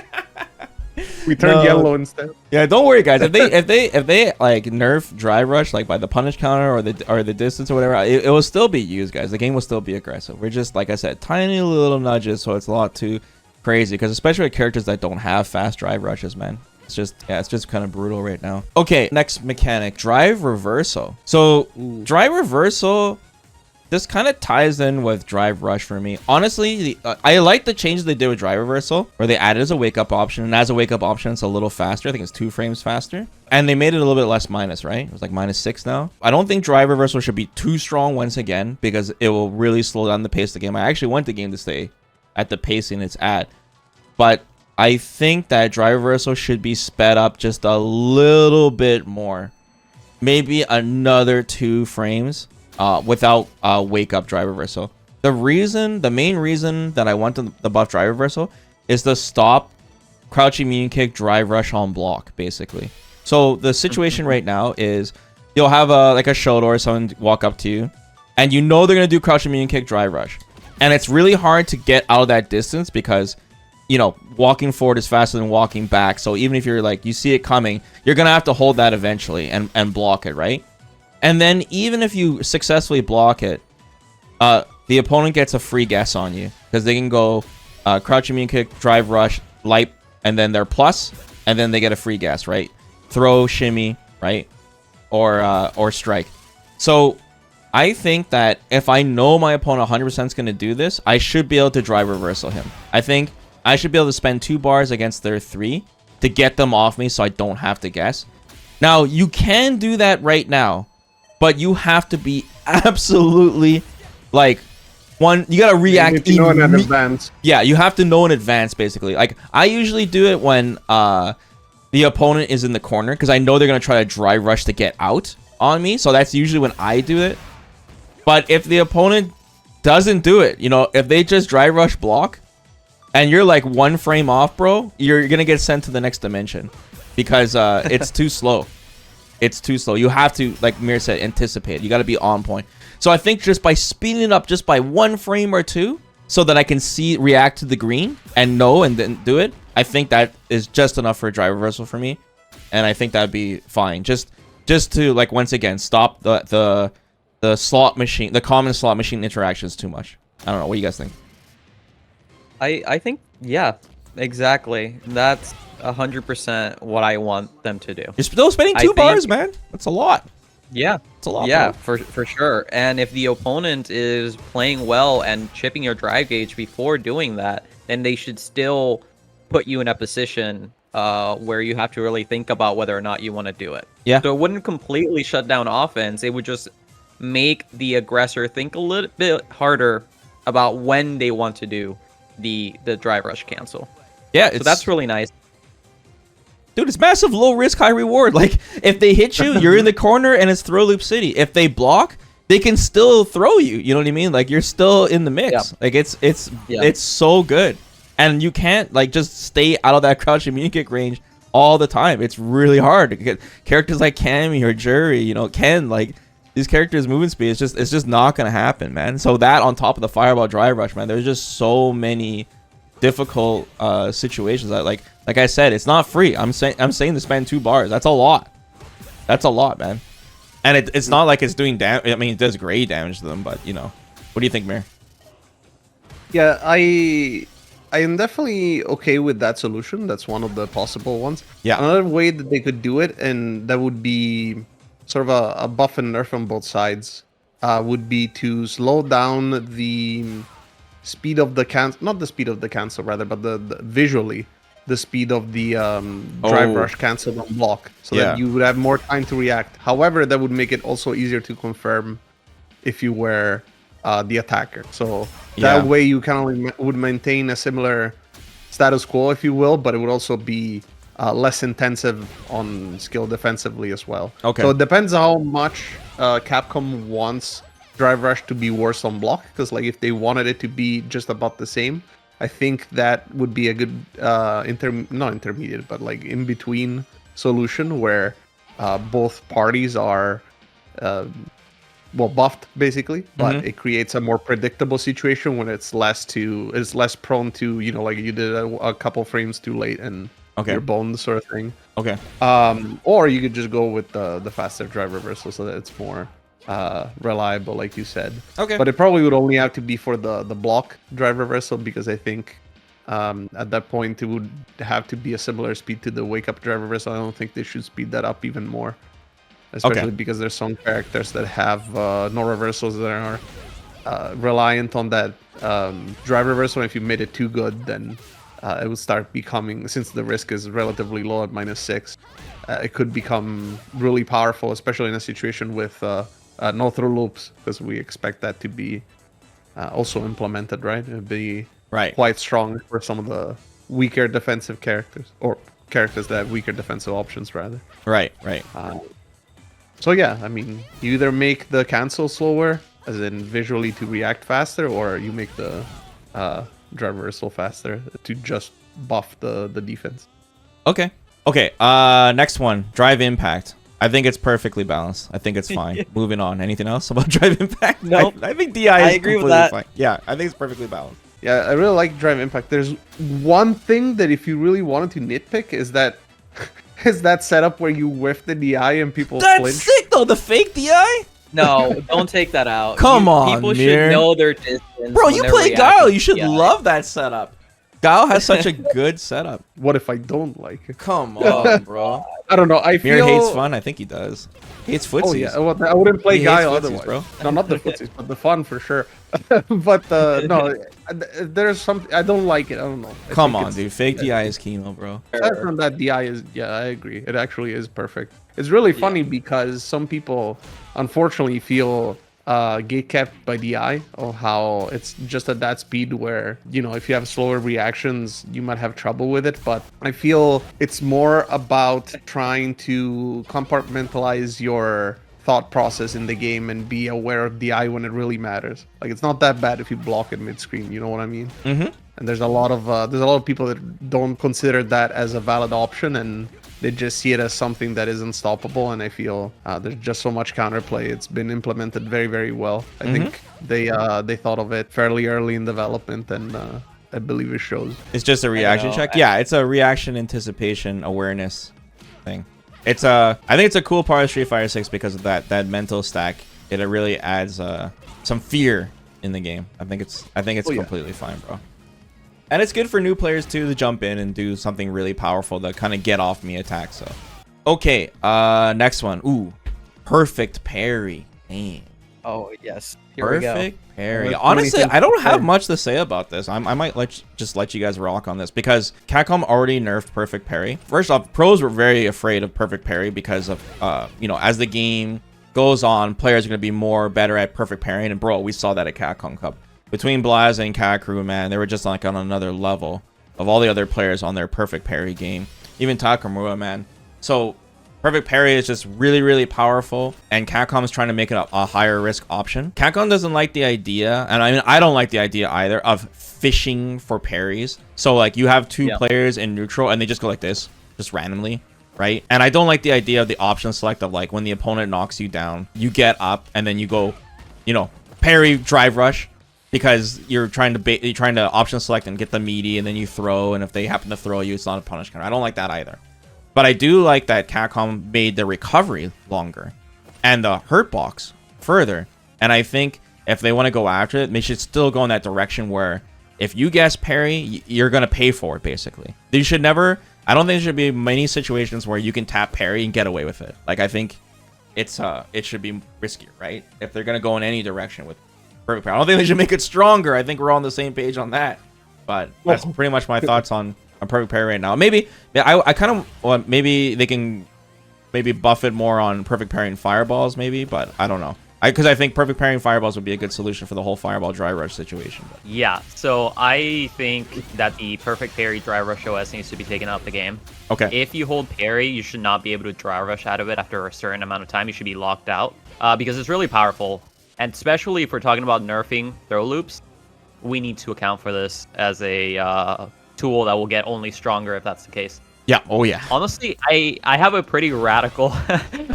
We turned No. yellow instead. Yeah, don't worry, guys. If they like nerf Drive Rush like by the punish counter or the distance or whatever, it will still be used, guys. The game will still be aggressive. We're just, like I said, tiny little nudges, so it's a lot too crazy. Because especially with characters that don't have fast Drive Rushes, man. It's just kind of brutal right now. Okay, next mechanic, Drive Reversal. So Drive Reversal, this kind of ties in with Drive Rush for me. Honestly, I like the changes they did with Drive Reversal, where they added as a wake-up option, and as a wake-up option, it's a little faster. I think it's 2 frames faster. And they made it a little bit less minus, right? It was like -6 now. I don't think Drive Reversal should be too strong once again, because it will really slow down the pace of the game. I actually want the game to stay at the pacing it's at. But I think that Drive Reversal should be sped up just a little bit more. Maybe another 2 frames. Without wake up Drive Reversal. The main reason that I want the buff Drive Reversal is to stop crouching minion kick Drive Rush on block, basically. So the situation right now is you'll have a Shoto or someone walk up to you, and you know they're gonna do crouching minion kick Drive Rush, and it's really hard to get out of that distance because, you know, walking forward is faster than walking back. So even if you're like, you see it coming, you're gonna have to hold that eventually and block it, right? And then even if you successfully block it, the opponent gets a free guess on you because they can go crouch immune kick, drive rush, light, and then their plus, and then they get a free guess, right? Throw, shimmy, right? Or strike. So I think that if I know my opponent 100% is going to do this, I should be able to drive reversal him. I think I should be able to spend 2 bars against their 3 to get them off me so I don't have to guess. Now, you can do that right now, but you have to be absolutely, like, you got to react in advance. Yeah, you have to know in advance, basically. Like, I usually do it when the opponent is in the corner, because I know they're going to try to drive rush to get out on me, so that's usually when I do it. But if the opponent doesn't do it, you know, if they just drive rush block, and you're like 1 frame off, bro, you're going to get sent to the next dimension. Because it's too slow. It's too slow. You have to, like Mir said, anticipate. You got to be on point. So I think just by speeding it up just by 1 frame or 2, so that I can react to the green and know and then do it, I think that is just enough for a drive reversal for me. And I think that'd be fine. Just to, like, once again, stop the slot machine, the common slot machine interactions too much. I don't know. What do you guys think? I think, yeah, exactly. That's 100% what I want them to do. You're still spending 2 bars, man. That's a lot. Yeah, it's a lot. Yeah, for sure. And if the opponent is playing well and chipping your drive gauge before doing that, then they should still put you in a position where you have to really think about whether or not you want to do it. Yeah. So it wouldn't completely shut down offense. It would just make the aggressor think a little bit harder about when they want to do the drive rush cancel. Yeah, so that's really nice. Dude, it's massive low risk, high reward. Like, if they hit you, you're in the corner and it's throw loop city. If they block, they can still throw you. You know what I mean? Like, you're still in the mix. Yeah. Like, it's so good. And you can't, like, just stay out of that crouch immune kick range all the time. It's really hard to get characters like Cammy or Jury, you know, Ken, like, these characters' movement speed, it's just not gonna happen, man. So that on top of the fireball drive rush, man, there's just so many difficult situations that, like I said, it's not free. I'm saying to spend 2 bars. That's a lot. That's a lot, man. And it's not like it's doing damage. I mean, it does great damage to them, but, you know. What do you think, Mir? Yeah, I am definitely okay with that solution. That's one of the possible ones. Yeah. Another way that they could do it, and that would be sort of a buff and nerf on both sides, would be to slow down the speed of the cancel, not the speed of the cancel rather, but the visually the speed of the drive rush cancel on block, so that you would have more time to react. However, that would make it also easier to confirm if you were the attacker. So that way you kind of would maintain a similar status quo, if you will, but it would also be less intensive on skill defensively as well. Okay. So it depends how much Capcom wants drive rush to be worse on block, because like if they wanted it to be just about the same, I think that would be a good not intermediate, but like in between solution where both parties are buffed basically, but it creates a more predictable situation when it's less prone to, you know, like you did a couple frames too late and your boned sort of thing. Okay. Or you could just go with the faster drive reversal so that it's more reliable, like you said. Okay. But it probably would only have to be for the block drive reversal, because I think at that point it would have to be a similar speed to the wake up drive reversal. I don't think they should speed that up even more, especially because there's some characters that have no reversals that are reliant on that drive reversal. If you made it too good, then it would start becoming, since the risk is relatively low at -6, it could become really powerful, especially in a situation with no throw loops, because we expect that to be also implemented, right? It'd be quite strong for some of the weaker defensive characters, or characters that have weaker defensive options, rather. Right. So yeah, I mean, you either make the cancel slower, as in visually to react faster, or you make the drive reversal faster to just buff the defense. Okay. Next one, drive impact. I think it's perfectly balanced. I think it's fine. Moving on. Anything else about drive impact? Nope. I think DI is agree with completely that. fine. Yeah, I think it's perfectly balanced. Yeah, I really like drive impact. There's one thing that if you really wanted to nitpick is that setup where you whiff the DI and people That's flinch. sick though. though, the fake DI. No, don't take that out. Come on, people Mir. should know their distance. Bro, when you they're play reacting Guile. to You should DI. love that setup. Guile has such a good setup. What if I don't like it? Come on, bro. I don't know. I Mir feel hates fun. I think he does. He hates footsies. Oh yeah, well, I wouldn't play He hates Guile footsies, otherwise, bro. No, not the footsies, but the fun for sure. But no, there's some. I don't like it. I don't know. I Come think on, dude. Fake DI is chemo, bro. Aside from that, DI is, yeah, I agree. It actually is perfect. It's really funny because some people, unfortunately, feel gate capped by DI, or how it's just at that speed where, you know, if you have slower reactions, you might have trouble with it. But I feel it's more about trying to compartmentalize your thought process in the game and be aware of DI when it really matters. Like, it's not that bad if you block it mid-screen, you know what I mean? Mm-hmm. And there's a lot of people that don't consider that as a valid option, and they just see it as something that is unstoppable. And I feel there's just so much counterplay. It's been implemented very, very well. I think they thought of it fairly early in development, and I believe it shows. It's just a reaction check. Yeah, it's a reaction anticipation awareness thing. It's I think it's a cool part of Street Fighter 6 because of that mental stack. It really adds some fear in the game. I think it's completely fine, bro. And it's good for new players too to jump in and do something really powerful to kind of get off me attack. So, okay, next one. Ooh, perfect parry. Damn. Oh yes. Here we go. Perfect parry. Well, Honestly, 20 I don't have parry. much to say about this. I might just let you guys rock on this because Capcom already nerfed perfect parry. First off, pros were very afraid of perfect parry because of you know, as the game goes on, players are going to be better at perfect parrying. And bro, we saw that at Capcom Cup. Between Blaz and Kakru, man, they were just like on another level of all the other players on their perfect parry game. Even Takamura, man. So perfect parry is just really, really powerful, and Capcom is trying to make it a higher risk option. Capcom doesn't like the idea, and I mean, I don't like the idea either, of fishing for parries. So like you have two players in neutral and they just go like this, just randomly, right? And I don't like the idea of the option select of like when the opponent knocks you down, you get up and then you go, you know, parry drive rush. Because you're trying to option select and get the meaty, and then you throw, and if they happen to throw you, it's not a punish counter. I don't like that either. But I do like that Capcom made the recovery longer and the hurt box further. And I think if they want to go after it, they should still go in that direction where if you guess parry, you're going to pay for it, basically. They should never... I don't think there should be many situations where you can tap parry and get away with it. Like, I think it should be riskier, right? If they're going to go in any direction with perfect parry. I don't think they should make it stronger. I think we're all on the same page on that. But that's pretty much my thoughts on perfect parry right now. Maybe I kind of well, maybe they can buff it more on perfect parry and fireballs, maybe, but I don't know. Because I think perfect parry and fireballs would be a good solution for the whole fireball dry rush situation. But. Yeah, so I think that the perfect parry dry rush OS needs to be taken out of the game. Okay. If you hold parry, you should not be able to dry rush out of it after a certain amount of time. You should be locked out because it's really powerful. And especially if we're talking about nerfing throw loops, we need to account for this as a tool that will get only stronger if that's the case. Yeah. Oh, yeah. Honestly, I have a pretty radical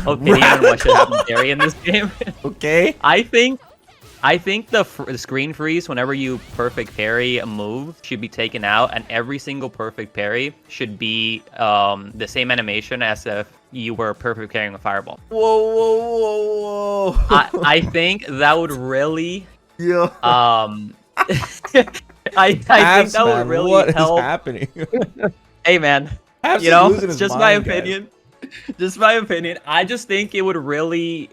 opinion on what should happen to parry in this game. Okay. I think the screen freeze whenever you perfect parry a move should be taken out, and every single perfect parry should be the same animation as if you were perfect parrying a fireball. Whoa. I think that would really Yeah. I think that would really what help. What is happening? Hey man, Abs you is know, losing it's his just my mind, guys. opinion. Just my opinion. I just think it would really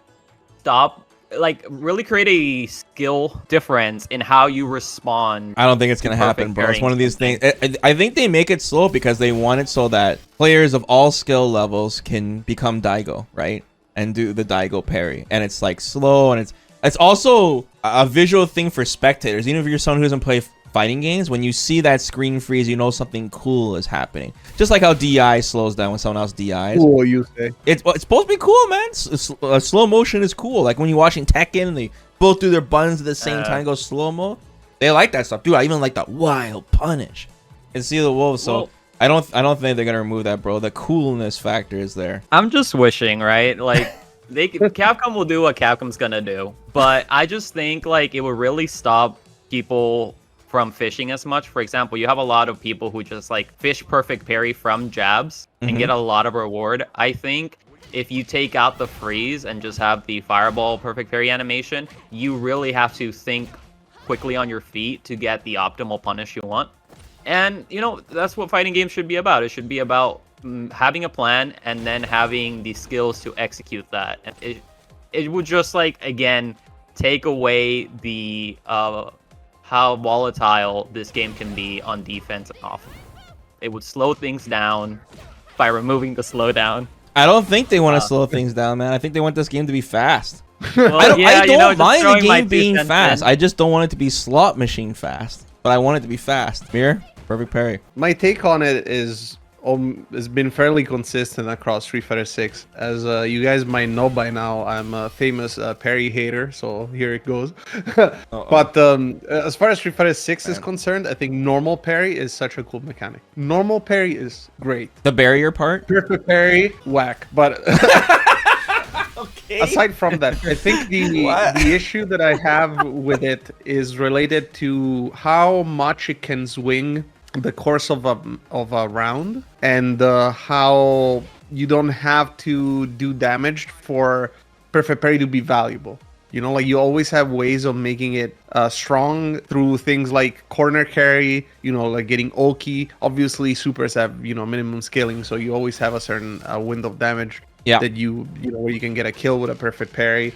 really create a skill difference in how you respond. I don't think it's gonna happen, bro. It's one of these things. I think they make it slow because they want it so that players of all skill levels can become Daigo, right? And do the Daigo parry. And it's like slow, and it's also a visual thing for spectators. Even if you're someone who doesn't play fighting games, when you see that screen freeze, you know something cool is happening. Just like how DI slows down when someone else DIs. Cool, you say? It's supposed to be cool, man. Slow motion is cool. Like when you're watching Tekken and they both do their buttons at the same time, go slow mo. They like that stuff, dude. I even like that wild punish and see the wolves. So I don't think they're gonna remove that, bro. The coolness factor is there. I'm just wishing, right? Like Capcom will do what Capcom's gonna do, but I just think like it would really stop people from fishing as much. For example, you have a lot of people who just like fish perfect parry from jabs and get a lot of reward. I think if you take out the freeze and just have the fireball perfect parry animation, you really have to think quickly on your feet to get the optimal punish you want. And, you know, that's what fighting games should be about. It should be about having a plan and then having the skills to execute that. And it would just, like, again, take away the how volatile this game can be on defense and offense. It would slow things down by removing the slowdown. I don't think they want to slow things down, man. I think they want this game to be fast. Well, I don't mind the throwing my game being 2 cents fast. in. I just don't want it to be slot machine fast. But I want it to be fast. Mirror, perfect parry. My take on it is has been fairly consistent across Street Fighter 6. As you guys might know by now, I'm a famous parry hater, so here it goes. But as far as Street Fighter 6 is concerned, I think normal parry is such a cool mechanic. Normal parry is great. The barrier part? Perfect parry, whack. But aside from that, I think the issue that I have with it is related to how much it can swing the course of a round, and how you don't have to do damage for perfect parry to be valuable. You know, like you always have ways of making it strong through things like corner carry, you know, like getting Oki. Obviously, supers have, you know, minimum scaling, so you always have a certain window of damage that you know, where you can get a kill with a perfect parry,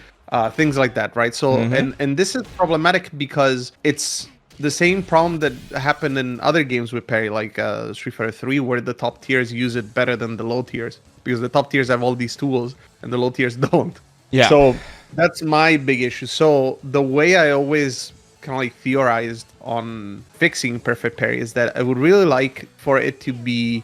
things like that, right? So, and this is problematic because it's the same problem that happened in other games with parry, like Street Fighter 3, where the top tiers use it better than the low tiers, because the top tiers have all these tools and the low tiers don't. Yeah. So that's my big issue. So the way I always kind of like theorized on fixing perfect parry is that I would really like for it to be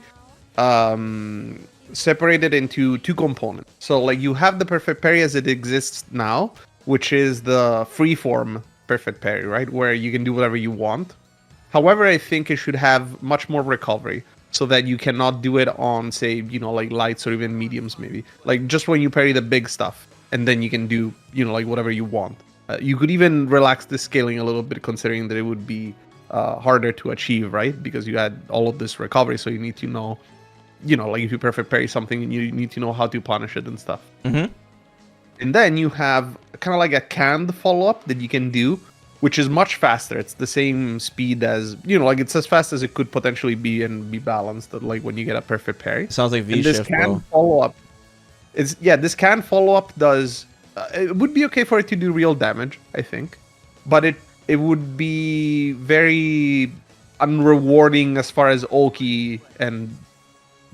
separated into 2 components. So like you have the perfect parry as it exists now, which is the freeform perfect parry, right? Where you can do whatever you want. However, I think it should have much more recovery so that you cannot do it on, say, you know, like lights or even mediums, maybe. Like just when you parry the big stuff, and then you can do, you know, like whatever you want. You could even relax the scaling a little bit, considering that it would be harder to achieve, right? Because you had all of this recovery, so you need to know, you know, like if you perfect parry something, you need to know how to punish it and stuff. And then you have kind of like a canned follow-up that you can do, which is much faster. It's the same speed as, you know, like it's as fast as it could potentially be and be balanced, like when you get a perfect parry. Sounds like And this V-shift, canned bro. follow-up, this canned follow-up does, it would be okay for it to do real damage, I think. But it would be very unrewarding as far as Oki and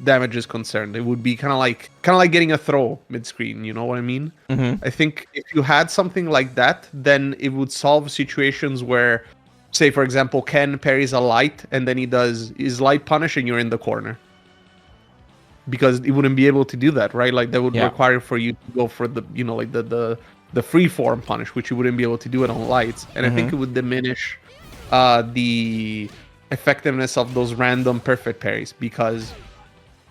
damage is concerned. It would be kind of like getting a throw mid-screen, you know what I mean? I think if you had something like that, then it would solve situations where, say for example, Ken parries a light and then he does his light punish and you're in the corner, because he wouldn't be able to do that, right? Like that would require for you to go for the, you know, like the free form punish, which you wouldn't be able to do it on lights. And I think it would diminish the effectiveness of those random perfect parries, because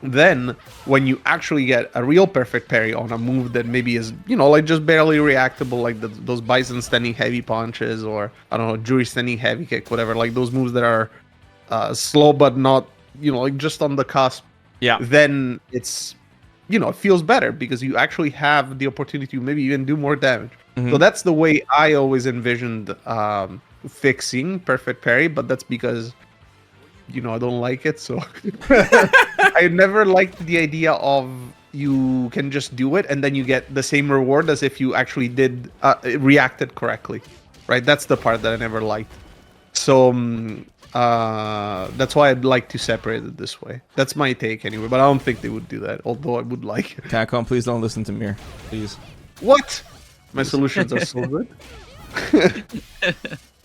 then when you actually get a real perfect parry on a move that maybe is, you know, like just barely reactable, like those Bison standing heavy punches, or I don't know, Jury standing heavy kick, whatever, like those moves that are slow but not, you know, like just on the cusp, then it's, you know, it feels better because you actually have the opportunity to maybe even do more damage. So that's the way I always envisioned fixing perfect parry, but that's because, you know, I don't like it, so I never liked the idea of you can just do it and then you get the same reward as if you actually did reacted correctly, right? That's the part that I never liked. So that's why I'd like to separate it this way. That's my take anyway, but I don't think they would do that, although I would like it. Capcom, please don't listen to Mir, please. What? My solutions are so good.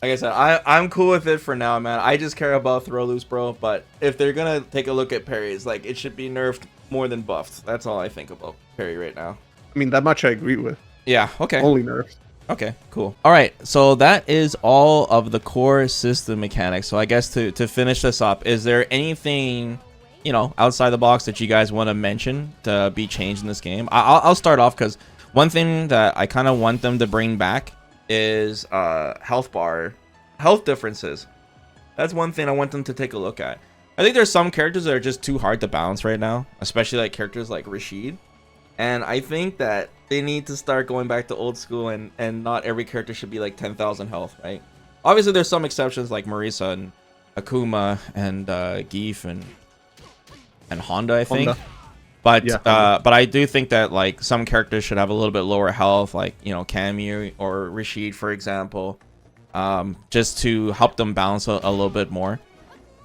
Like I said, I'm cool with it for now, man. I just care about throw loops, bro. But if they're gonna take a look at parries, like it should be nerfed more than buffed. That's all I think about parry right now. I mean, that much I agree with. Yeah, okay. Only nerfs. Okay, cool. All right, so that is all of the core system mechanics. So I guess to finish this up, is there anything, you know, outside the box that you guys want to mention to be changed in this game? I'll start off, because one thing that I kind of want them to bring back is health differences. That's one thing I want them to take a look at. I think there's some characters that are just too hard to balance right now, especially like characters like Rashid. And I think that they need to start going back to old school, and not every character should be like 10,000 health, right? Obviously, there's some exceptions like Marisa and Akuma and Geef and Honda, I think. Honda. But Yeah, Honda. but I do think that like some characters should have a little bit lower health, like Cammy or Rashid, for example, just to help them balance a little bit more.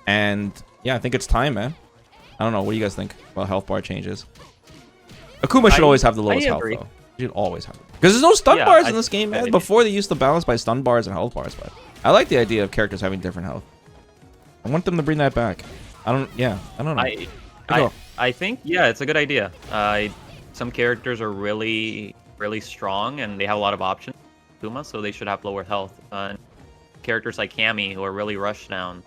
And yeah, I think it's time, man. I don't know. What do you guys think about health bar changes? Akuma should always have the lowest health, though. You should always have it. Because there's no stun bars in this game, man. Before, they used to balance by stun bars and health bars, but I like the idea of characters having different health. I want them to bring that back. I don't know. I think, yeah, it's a good idea. Some characters are really, really strong, and they have a lot of options. Akuma, so they should have lower health. Characters like Cammy, who are really rushed down,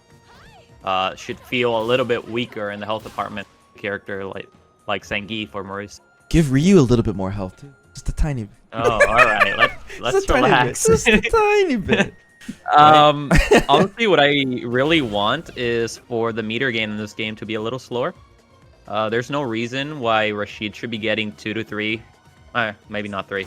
should feel a little bit weaker in the health department. Character like Zangief or Maurice. Give Ryu a little bit more health too, just a tiny bit. Oh, all right. Let's relax. Just a tiny bit. Honestly, what I really want is for the meter gain in this game to be a little slower. There's no reason why Rashid should be getting 2 to 3, maybe not 3.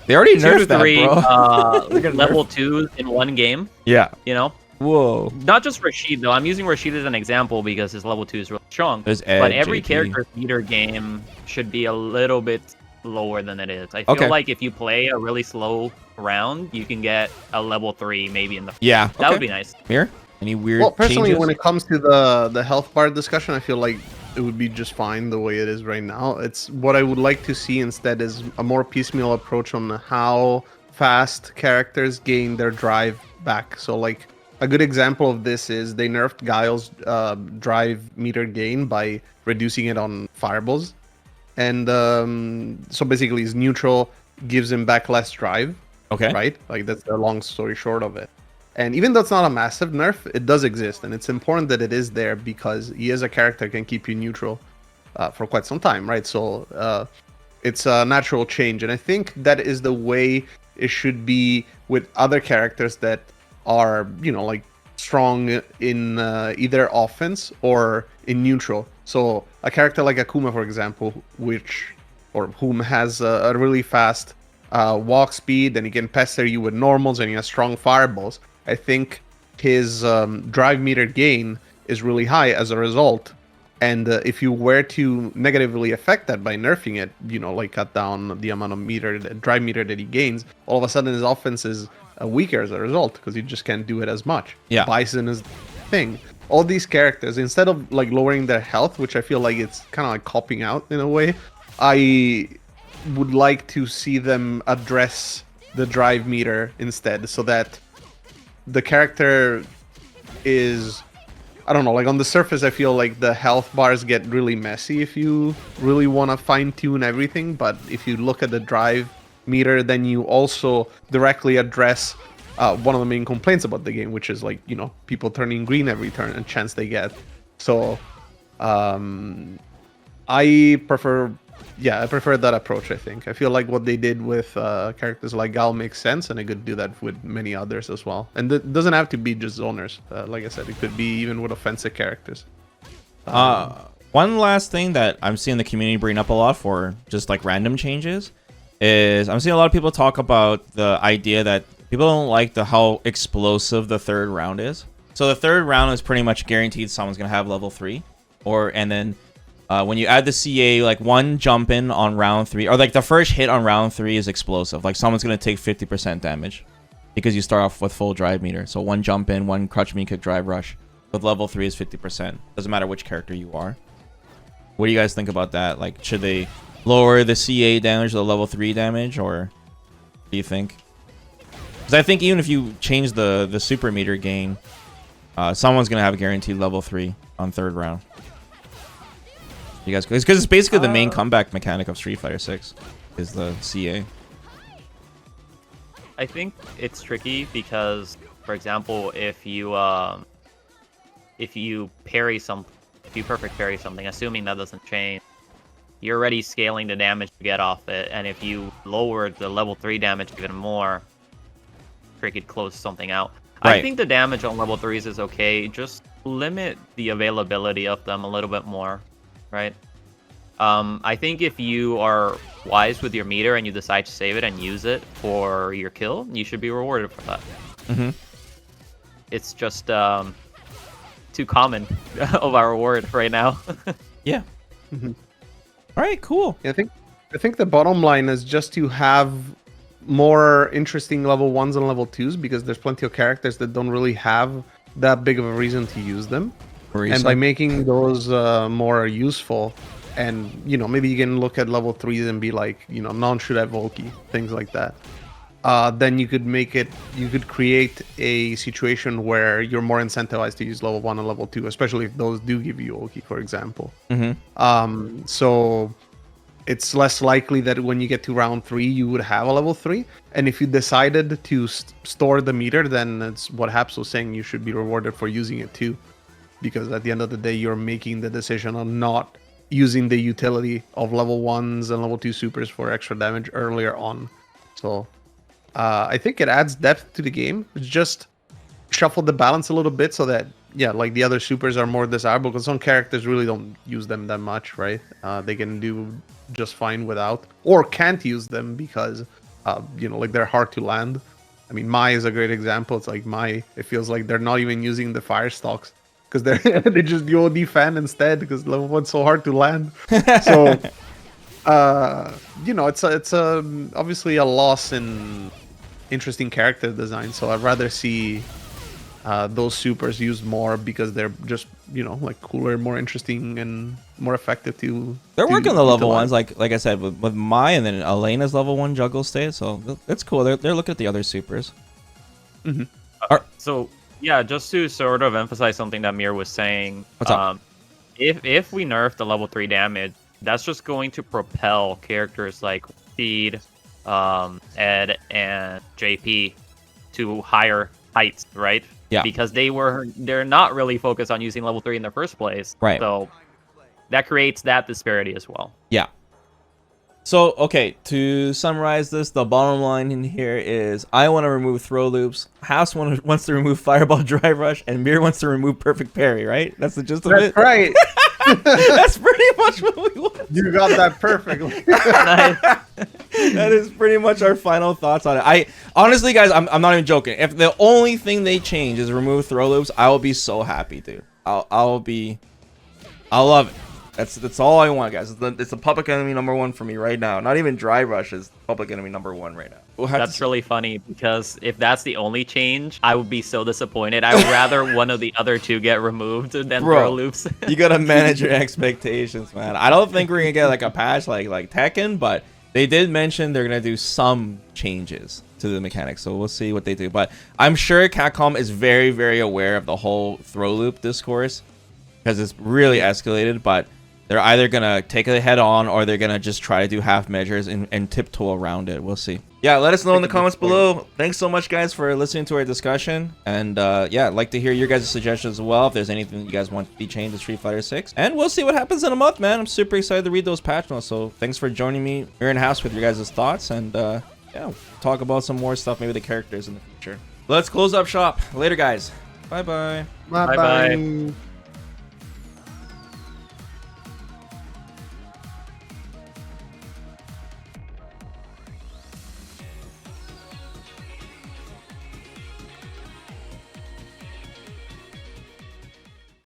They already 2 to nerfed that, 3 bro. level 2s in one game. Yeah. You know. Whoa. Not just Rashid though. I'm using Rashid as an example because his level 2 is really strong. There's Ed, but every JP. character's meter game should be a little bit lower than it is. I feel like if you play a really slow round, you can get a level 3 maybe in the. Yeah. That would be nice. Here, any weird? Well, personally, changes? when it comes to the health bar discussion, I feel like it would be just fine the way it is right now. It's what I would like to see instead is a more piecemeal approach on how fast characters gain their drive back. So like a good example of this is they nerfed Guile's drive meter gain by reducing it on fireballs. And so basically his neutral gives him back less drive. Okay. Right? Like that's the long story short of it. And even though it's not a massive nerf, it does exist. And it's important that it is there because he as a character can keep you neutral for quite some time, right? So it's a natural change. And I think that is the way it should be with other characters that are, like strong in either offense or in neutral. So a character like Akuma, for example, whom has a really fast walk speed, and he can pester you with normals, and he has strong fireballs. I think his drive meter gain is really high as a result. And if you were to negatively affect that by nerfing it, like cut down the amount of drive meter that he gains, all of a sudden his offense is weaker as a result because you just can't do it as much. Yeah. Bison is the thing. All these characters, instead of like lowering their health, which I feel like it's kind of like copping out in a way, I would like to see them address the drive meter instead, so that the character is, I don't know, like on the surface I feel like the health bars get really messy if you really want to fine tune everything, but if you look at the drive meter, then you also directly address one of the main complaints about the game, which is like, people turning green every turn and chance they get. So I prefer that approach. I think I feel like what they did with characters like Gal makes sense, and I could do that with many others as well. And it doesn't have to be just zoners. Like I said, it could be even with offensive characters. One last thing that I'm seeing the community bring up a lot for just like random changes is I'm seeing a lot of people talk about the idea that people don't like how explosive the third round is. So the third round is pretty much guaranteed someone's gonna have level 3, and then when you add the CA, like one jump in on round 3, or like the first hit on round 3 is explosive. Like someone's gonna take 50% damage because you start off with full drive meter. So one jump in, one crutch me, kick, drive, rush. With level 3 is 50%. Doesn't matter which character you are. What do you guys think about that? Like, should they lower the CA damage to the level 3 damage, or what do you think? Because I think even if you change the super meter gain, someone's gonna have a guaranteed level 3 on third round. You guys, because it's basically the main comeback mechanic of Street Fighter 6 is the CA. I think it's tricky because, for example, if you parry something, if you perfect parry something, assuming that doesn't change, you're already scaling the damage to get off it, and if you lower the level 3 damage even more, it could close something out. Right. I think the damage on level 3s is okay. Just limit the availability of them a little bit more, right? I think if you are wise with your meter and you decide to save it and use it for your kill, you should be rewarded for that. Mm-hmm. It's just too common of our reward right now. Yeah. Mhm. All right, cool. I think the bottom line is just to have more interesting level 1s and level 2s, because there's plenty of characters that don't really have that big of a reason to use them. And by making those more useful, and maybe you can look at level 3s and be like, none should have Volky, things like that. Then you could create a situation where you're more incentivized to use level 1 and level 2, especially if those do give you Volky, for example. Mm-hmm. So it's less likely that when you get to round 3 you would have a level 3, and if you decided to store the meter, then it's what Haps was saying, you should be rewarded for using it too, because at the end of the day you're making the decision on not using the utility of level 1s and level 2 supers for extra damage earlier on. So I think it adds depth to the game. It's just shuffle the balance a little bit so that, yeah, like the other supers are more desirable, because some characters really don't use them that much, right? They can do just fine without, or can't use them because, like they're hard to land. I mean, Mai is a great example. It's like Mai, it feels like they're not even using the fire stalks because they just do OD fan instead, because level 1's so hard to land. So, it's obviously a loss in interesting character design. So I'd rather see those supers used more, because they're just like cooler, more interesting, and more effective to. They're working on the level utilize. ones, like I said, with Mai, and then Elena's level 1 juggle state, so that's cool. They're looking at the other supers. Mm-hmm. So yeah, just to sort of emphasize something that Mir was saying. What's up? If we nerf the level 3 damage, that's just going to propel characters like Speed, Ed, and JP to higher heights, right? Yeah. Because they're not really focused on using level 3 in the first place. Right. So that creates that disparity as well. Yeah. So, okay, to summarize this, the bottom line in here is I want to remove throw loops, House wants to remove Fireball Drive Rush, and Mir wants to remove Perfect Parry, right? That's the gist of it? That's right. That's pretty much what we want. You got that perfectly. That is pretty much our final thoughts on it. Honestly, guys, I'm not even joking. If the only thing they change is remove throw loops, I will be so happy, dude. I'll love it. That's all I want, guys. It's the public enemy #1 for me right now. Not even Drive Rush is public enemy #1 right now. That's really funny, because if that's the only change, I would be so disappointed. I would rather one of the other two get removed than throw loops. You gotta manage your expectations, man. I don't think we're gonna get like a patch like Tekken, but they did mention they're gonna do some changes to the mechanics, so we'll see what they do. But I'm sure Capcom is very, very aware of the whole throw loop discourse, because it's really escalated, but they're either going to take it head on, or they're going to just try to do half measures and tiptoe around it. We'll see. Yeah, let us know in the comments below. Thanks so much, guys, for listening to our discussion. And yeah, I'd like to hear your guys' suggestions as well, if there's anything you guys want to be changed to Street Fighter 6. And we'll see what happens in a month, man. I'm super excited to read those patch notes. So thanks for joining me here in house with your guys' thoughts. And yeah, we'll talk about some more stuff, maybe the characters in the future. Let's close up shop. Later, guys. Bye-bye. Bye-bye.